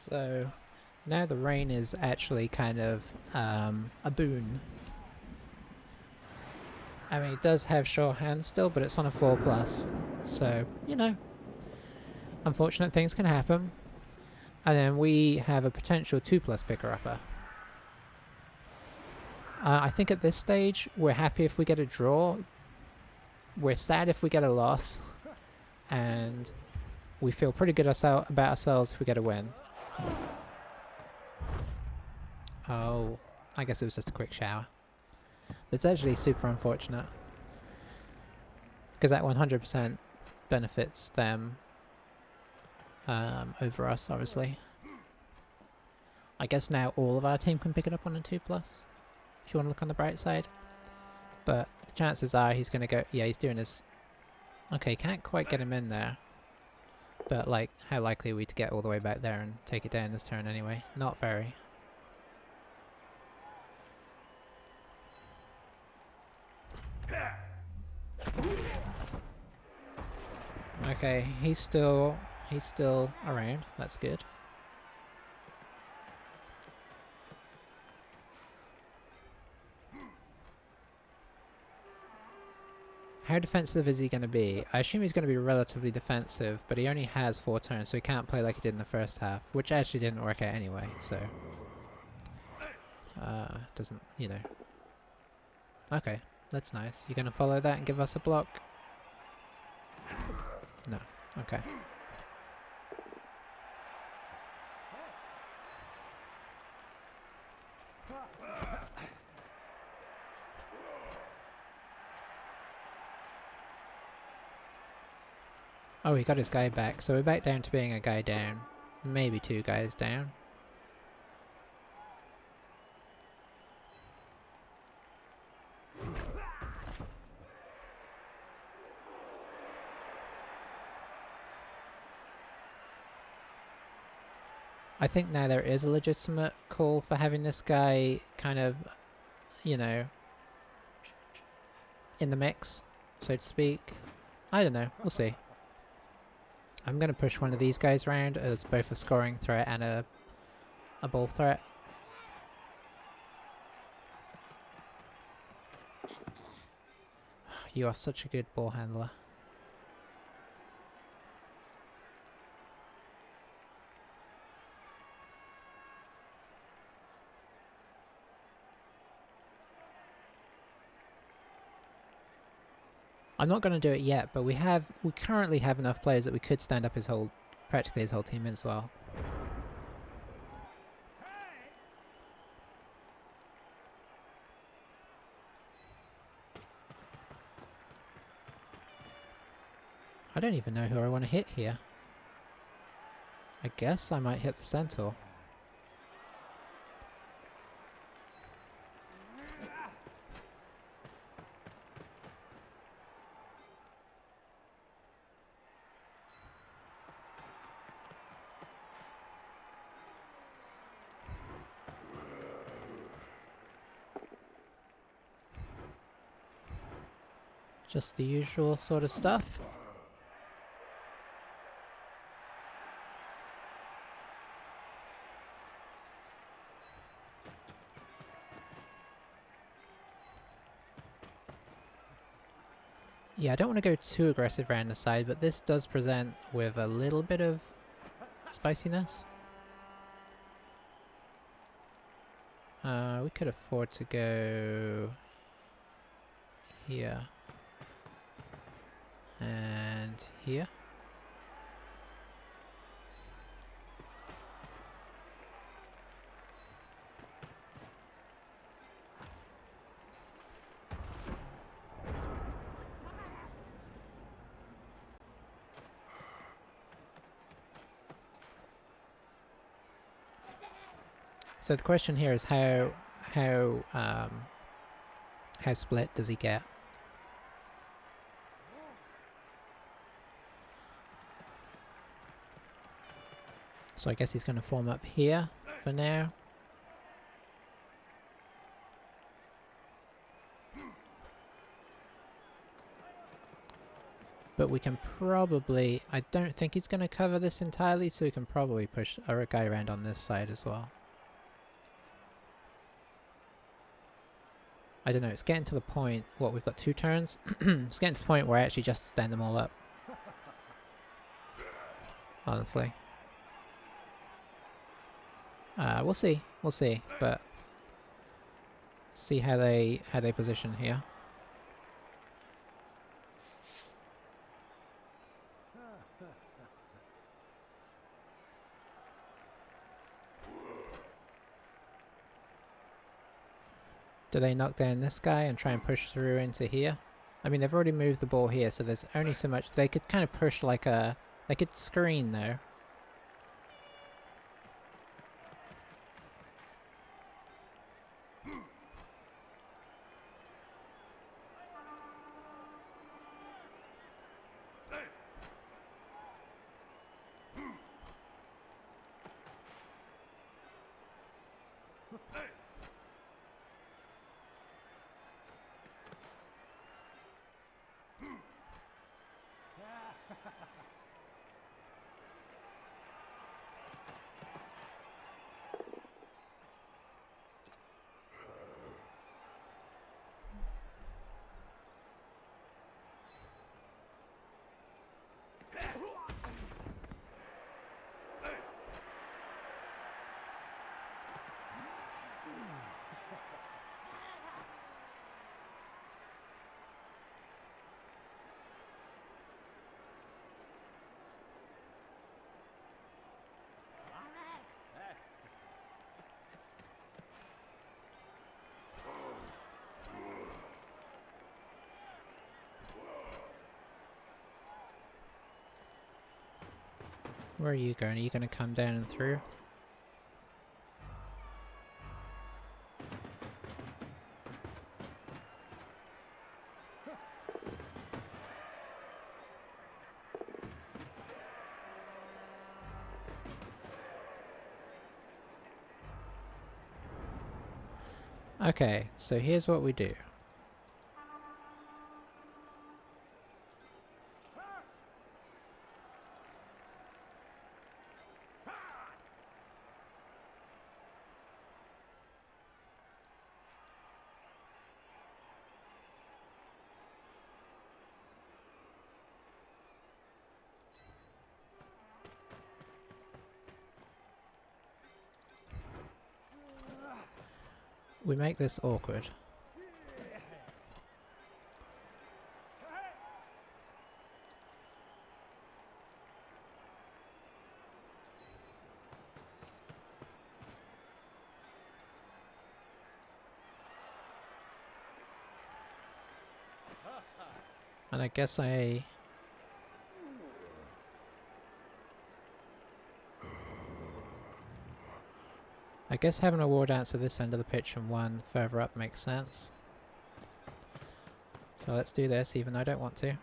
A: So now the rain is actually kind of a boon. I mean, it does have sure hands still, but it's on a 4+. So, you know, unfortunate things can happen. And then we have a potential 2+ picker-upper. I think at this stage, we're happy if we get a draw. We're sad if we get a loss. And we feel pretty good about ourselves if we get a win. Oh, I guess it was just a quick shower. That's actually super unfortunate, because that 100% benefits them over us, obviously. I guess now all of our team can pick it up on a 2+, if you want to look on the bright side. But the chances are he's going to go... Yeah, he's doing his... Okay, can't quite get him in there. But like, how likely are we to get all the way back there and take it down this turn anyway? Not very. Okay, he's still around. That's good. How defensive is he going to be? I assume he's going to be relatively defensive, but he only has 4 turns, so he can't play like he did in the first half, which actually didn't work out anyway, so... doesn't, you know... Okay, that's nice. You going to follow that and give us a block? No. Okay. Oh, he got his guy back, so we're back down to being a guy down. Maybe 2 guys down. I think now there is a legitimate call for having this guy kind of, you know, in the mix, so to speak. I don't know, we'll see. I'm going to push one of these guys around as both a scoring threat and a ball threat. You are such a good ball handler. I'm not going to do it yet, but we currently have enough players that we could stand up practically his whole team as well. I don't even know who I want to hit here. I guess I might hit the centaur. Just the usual sort of stuff. Yeah, I don't want to go too aggressive around the side, but this does present with a little bit of spiciness. We could afford to go here and here. So the question here is how split does he get? So I guess he's going to form up here for now. But we can probably... I don't think he's going to cover this entirely, so we can probably push our guy around on this side as well. I don't know, it's getting to the point... What, we've got 2 turns? It's getting to the point where I actually just stand them all up. Honestly. We'll see, but... See how they position here. Do they knock down this guy and try and push through into here? I mean, they've already moved the ball here, so there's only so much... They could kind of push like a... They could screen, though. Where are you going? Are you going to come down and through? Okay, so here's what we do. We make this awkward. And I guess I guess having a war dance at this end of the pitch and one further up makes sense. So let's do this, even though I don't want to.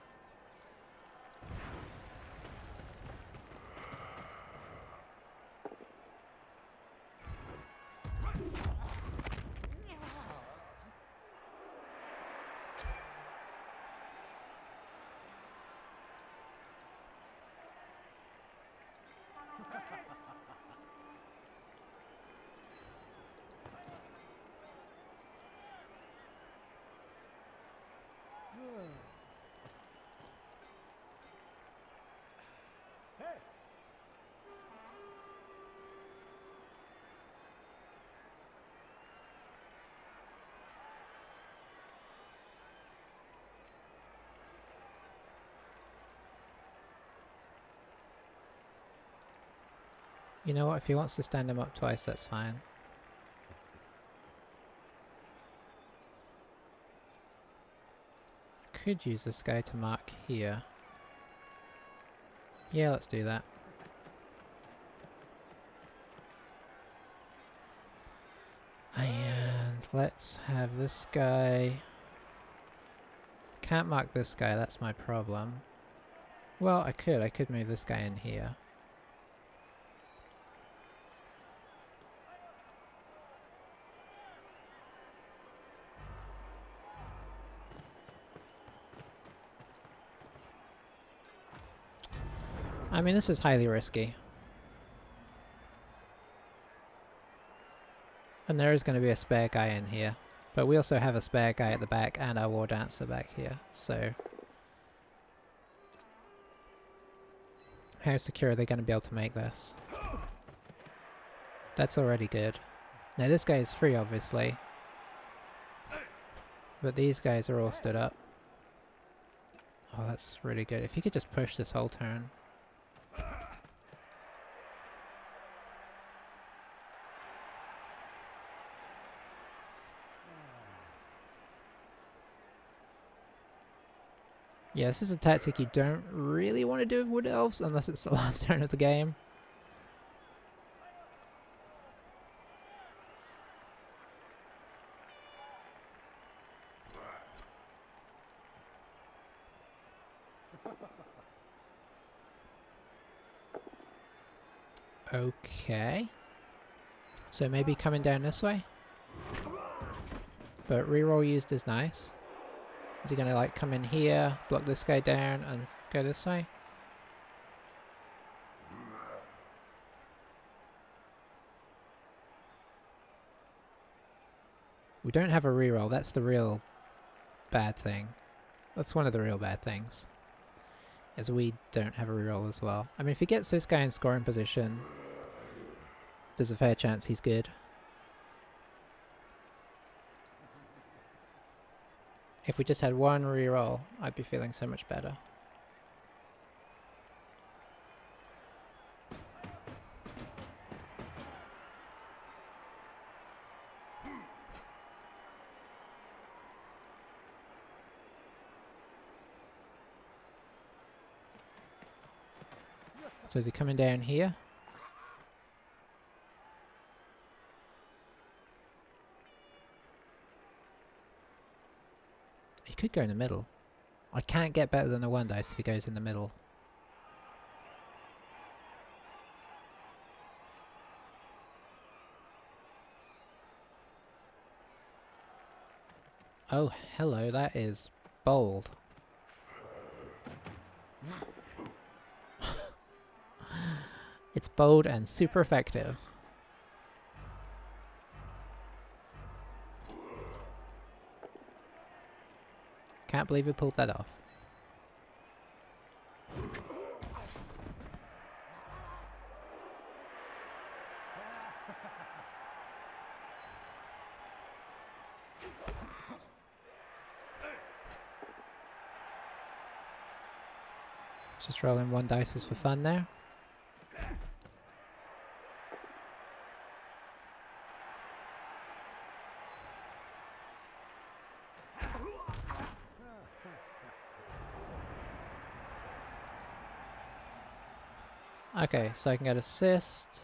A: You know what, if he wants to stand him up twice, that's fine. Could use this guy to mark here. Yeah, let's do that. And let's have this guy... Can't mark this guy, that's my problem. Well, I could move this guy in here. I mean, this is highly risky. And there is going to be a spare guy in here. But we also have a spare guy at the back and our war dancer back here, so... How secure are they going to be able to make this? That's already good. Now this guy is free, obviously. But these guys are all stood up. Oh, that's really good. If he could just push this whole turn. Yeah, this is a tactic you don't really want to do with Wood Elves unless it's the last turn of the game. Okay. So maybe coming down this way? But reroll used is nice. Is he going to like come in here, block this guy down and go this way? We don't have a reroll. That's the real bad thing. That's one of the real bad things. Is we don't have a reroll as well. I mean, if he gets this guy in scoring position, there's a fair chance he's good. If we just had one reroll, I'd be feeling so much better. So is he coming down here? He could go in the middle. I can't get better than the 1 dice if he goes in the middle. Oh, hello, that is bold. It's bold and super effective. Can't believe we pulled that off. Just rolling 1 dice for fun now. Okay, so I can get assist.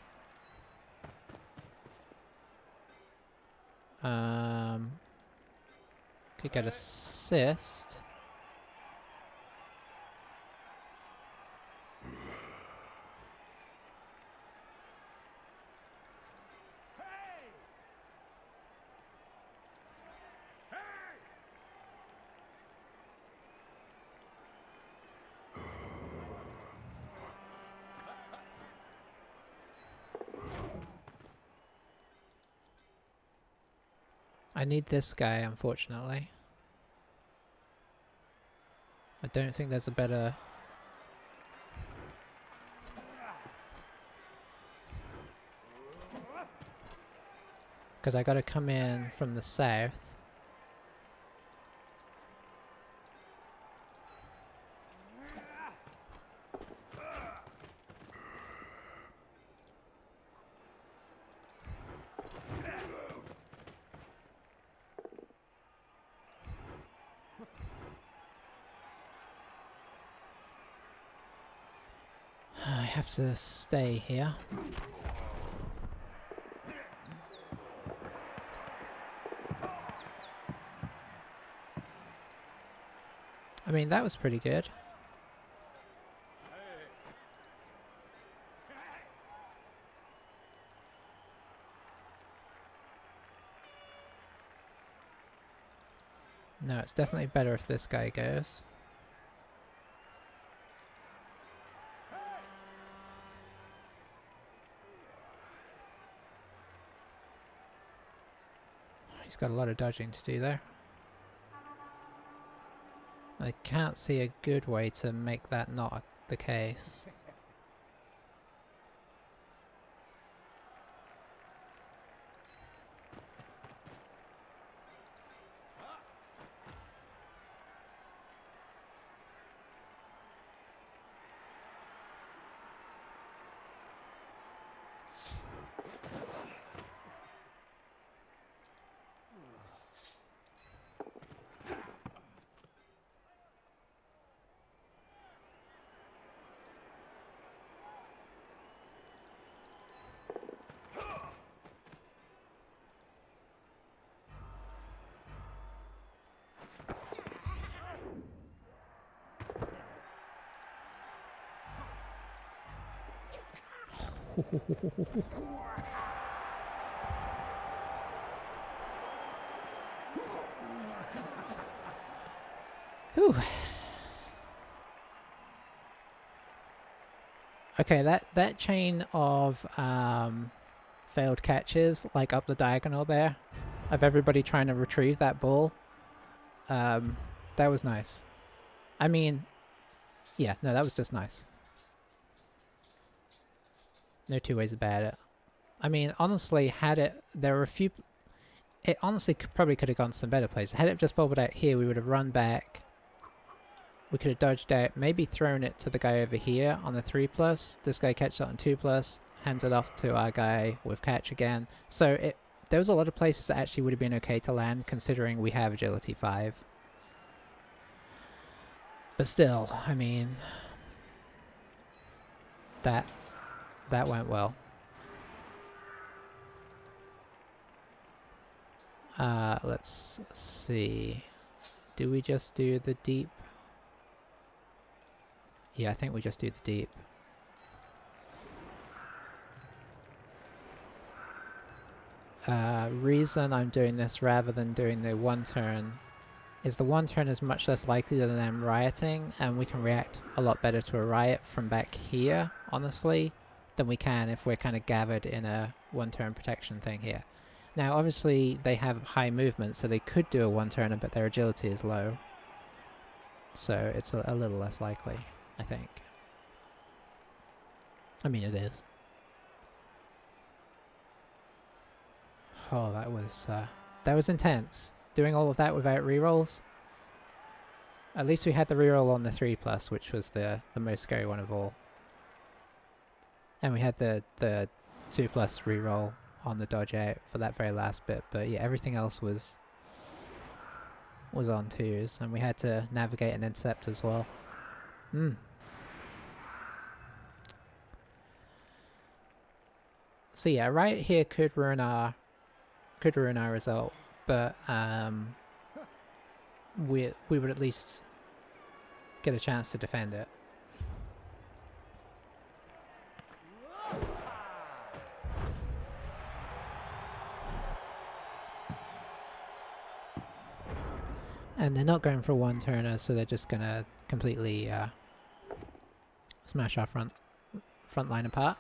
A: Could get assist. I need this guy, unfortunately. I don't think there's a better... Because I gotta come in from the south. I have to stay here. I mean, that was pretty good. No, it's definitely better if this guy goes. He's got a lot of dodging to do there. I can't see a good way to make that not the case. Whew. Okay, that chain of failed catches, like up the diagonal there, of everybody trying to retrieve that ball. That was nice. I mean, yeah, no, that was just nice. No two ways about it. I mean, honestly, there were a few. It honestly probably could have gone to some better places. Had it just bobbled out here, we would have run back. We could have dodged out, maybe thrown it to the guy over here on the 3+. This guy catches it on 2+, hands it off to our guy with catch again. So there was a lot of places that actually would have been okay to land, considering we have agility 5. But still, I mean, that went well. Let's see. Do we just do the deep? Yeah, I think we just do the deep. Reason I'm doing this rather than doing the one turn is the one turn is much less likely than them rioting, and we can react a lot better to a riot from back here, honestly, than we can if we're kind of gathered in a one turn protection thing here. Now, obviously, they have high movement, so they could do a one-turner, but their agility is low. So it's a little less likely, I think. I mean, it is. Oh, that was intense. Doing all of that without rerolls. At least we had the reroll on the 3+, which was the most scary one of all. And we had the 2+ reroll on the dodge out for that very last bit, but yeah, everything else was on 2s, and we had to navigate an intercept as well. So yeah, right here could ruin our result, but we would at least get a chance to defend it. And they're not going for a one-turner, so they're just gonna completely smash our front line apart.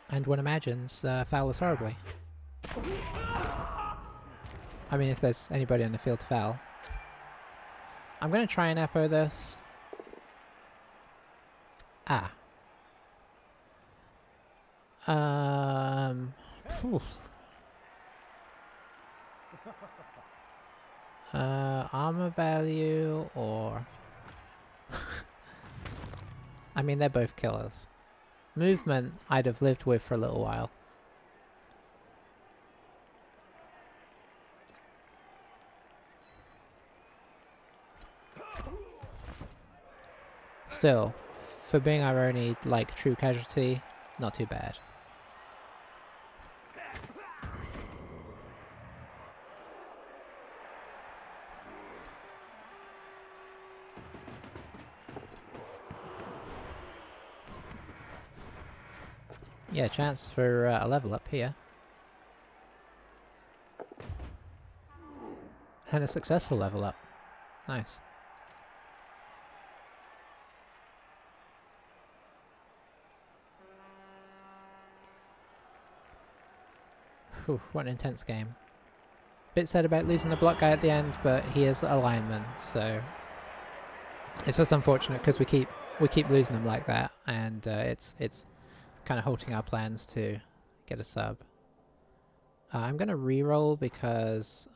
A: And one imagines foul us horribly. I mean, if there's anybody on the field to foul. I'm gonna try and Apo this. Ah. Armor value or I mean, they're both killers. Movement I'd have lived with for a little while. Still, for being our only, like, true casualty, not too bad. Yeah, chance for a level up here. And a successful level up. Nice. Whew, what an intense game. Bit sad about losing the block guy at the end, but he is a lineman, so it's just unfortunate because we keep losing him like that, and it's kind of halting our plans to get a sub. I'm gonna re-roll because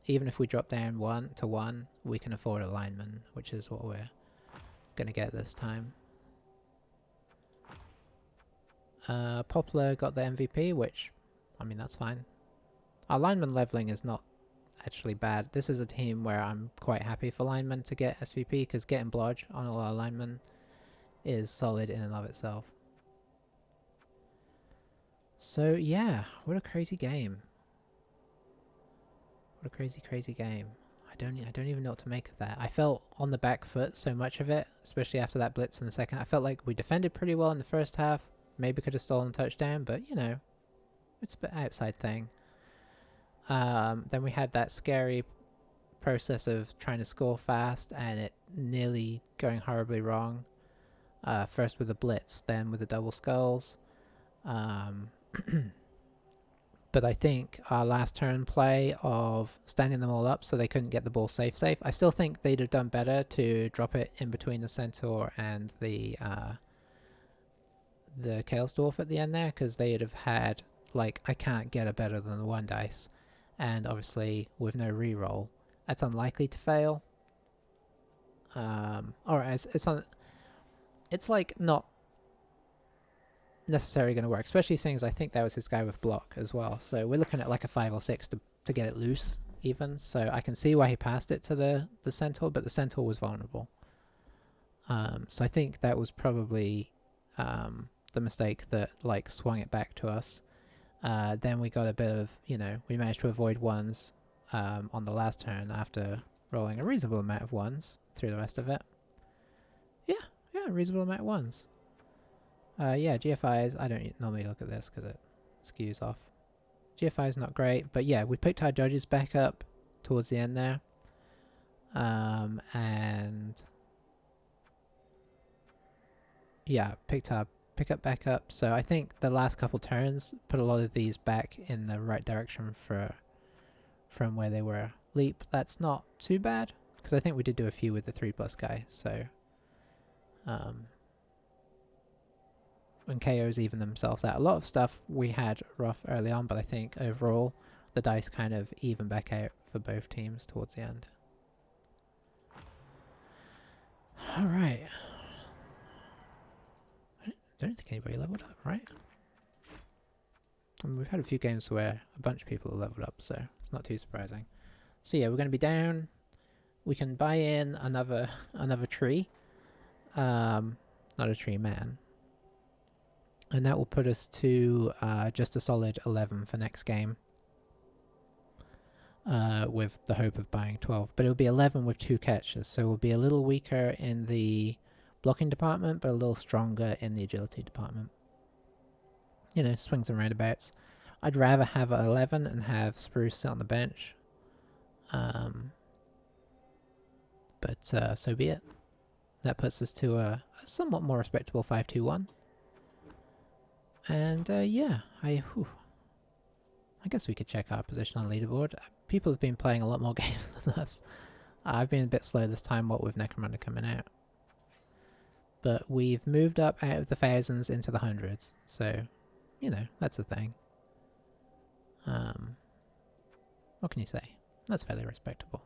A: even if we drop down 1 to 1, we can afford a lineman, which is what we're gonna get this time. Poplar got the MVP, which, I mean, that's fine. Our lineman leveling is not actually bad. This is a team where I'm quite happy for linemen to get SVP, because getting blodge on all our linemen is solid in and of itself. So yeah, what a crazy game. What a crazy game. I don't even know what to make of that. I felt on the back foot so much of it, especially after that blitz in the second. I felt like we defended pretty well in the first half. Maybe could have stolen a touchdown, but you know, it's a bit outside thing. Then we had that scary process of trying to score fast, and it nearly going horribly wrong. First with the blitz, then with the double skulls. Um, but I think our last turn play of standing them all up so they couldn't get the ball safe. I still think they'd have done better to drop it in between the centaur and the Chaos Dwarf at the end there, because they'd have had, like, I can't get a better than the 1 dice. And obviously, with no reroll, that's unlikely to fail. Or it's like not necessarily going to work, especially things I think that was his guy with block as well. So we're looking at like a 5 or 6 to get it loose even. So I can see why he passed it to the centaur, but the centaur was vulnerable. So I think that was probably the mistake that like swung it back to us. Then we got a bit of, we managed to avoid 1s on the last turn after rolling a reasonable amount of 1s through the rest of it. Yeah, reasonable amount of 1s. Yeah, GFIs, I don't normally look at this because it skews off. GFI is not great, but yeah, we picked our dodges back up towards the end there. And yeah, pick up back up. So I think the last couple turns put a lot of these back in the right direction from where they were. Leap, that's not too bad, because I think we did do a few with the 3+ guy, so when KOs even themselves out. A lot of stuff we had rough early on, but I think overall the dice kind of even back out for both teams towards the end. Alright. I don't think anybody leveled up, right? I mean, we've had a few games where a bunch of people have leveled up, so it's not too surprising. So yeah, we're going to be down. We can buy in another tree. Not a tree man. And that will put us to just a solid 11 for next game. With the hope of buying 12. But it'll be 11 with 2 catches, so we'll be a little weaker in the blocking department, but a little stronger in the agility department. Swings and roundabouts. I'd rather have 11 and have Spruce sit on the bench. But so be it. That puts us to a somewhat more respectable 5-2-1. And yeah, I guess we could check our position on leaderboard. People have been playing a lot more games than us. I've been a bit slow this time, what with Necromunda coming out. But we've moved up out of the thousands into the hundreds, so, that's the thing. What can you say? That's fairly respectable.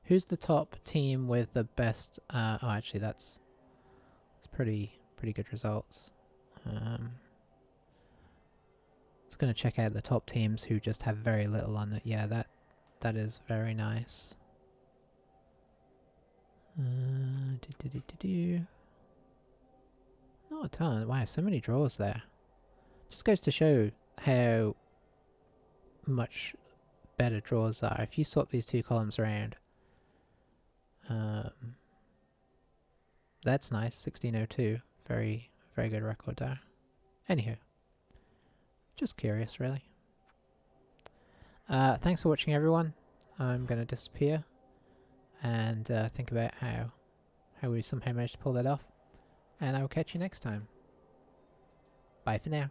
A: Who's the top team with the best... oh, actually, that's pretty good results. Just going to check out the top teams who just have very little on it. Yeah, that is very nice. Not a ton. Wow, so many draws there. Just goes to show how much better draws are. If you swap these 2 columns around, that's nice. 1602. Very good record there. Anywho, just curious, really. Thanks for watching, everyone. I'm going to disappear and think about how we somehow managed to pull that off. And I will catch you next time. Bye for now.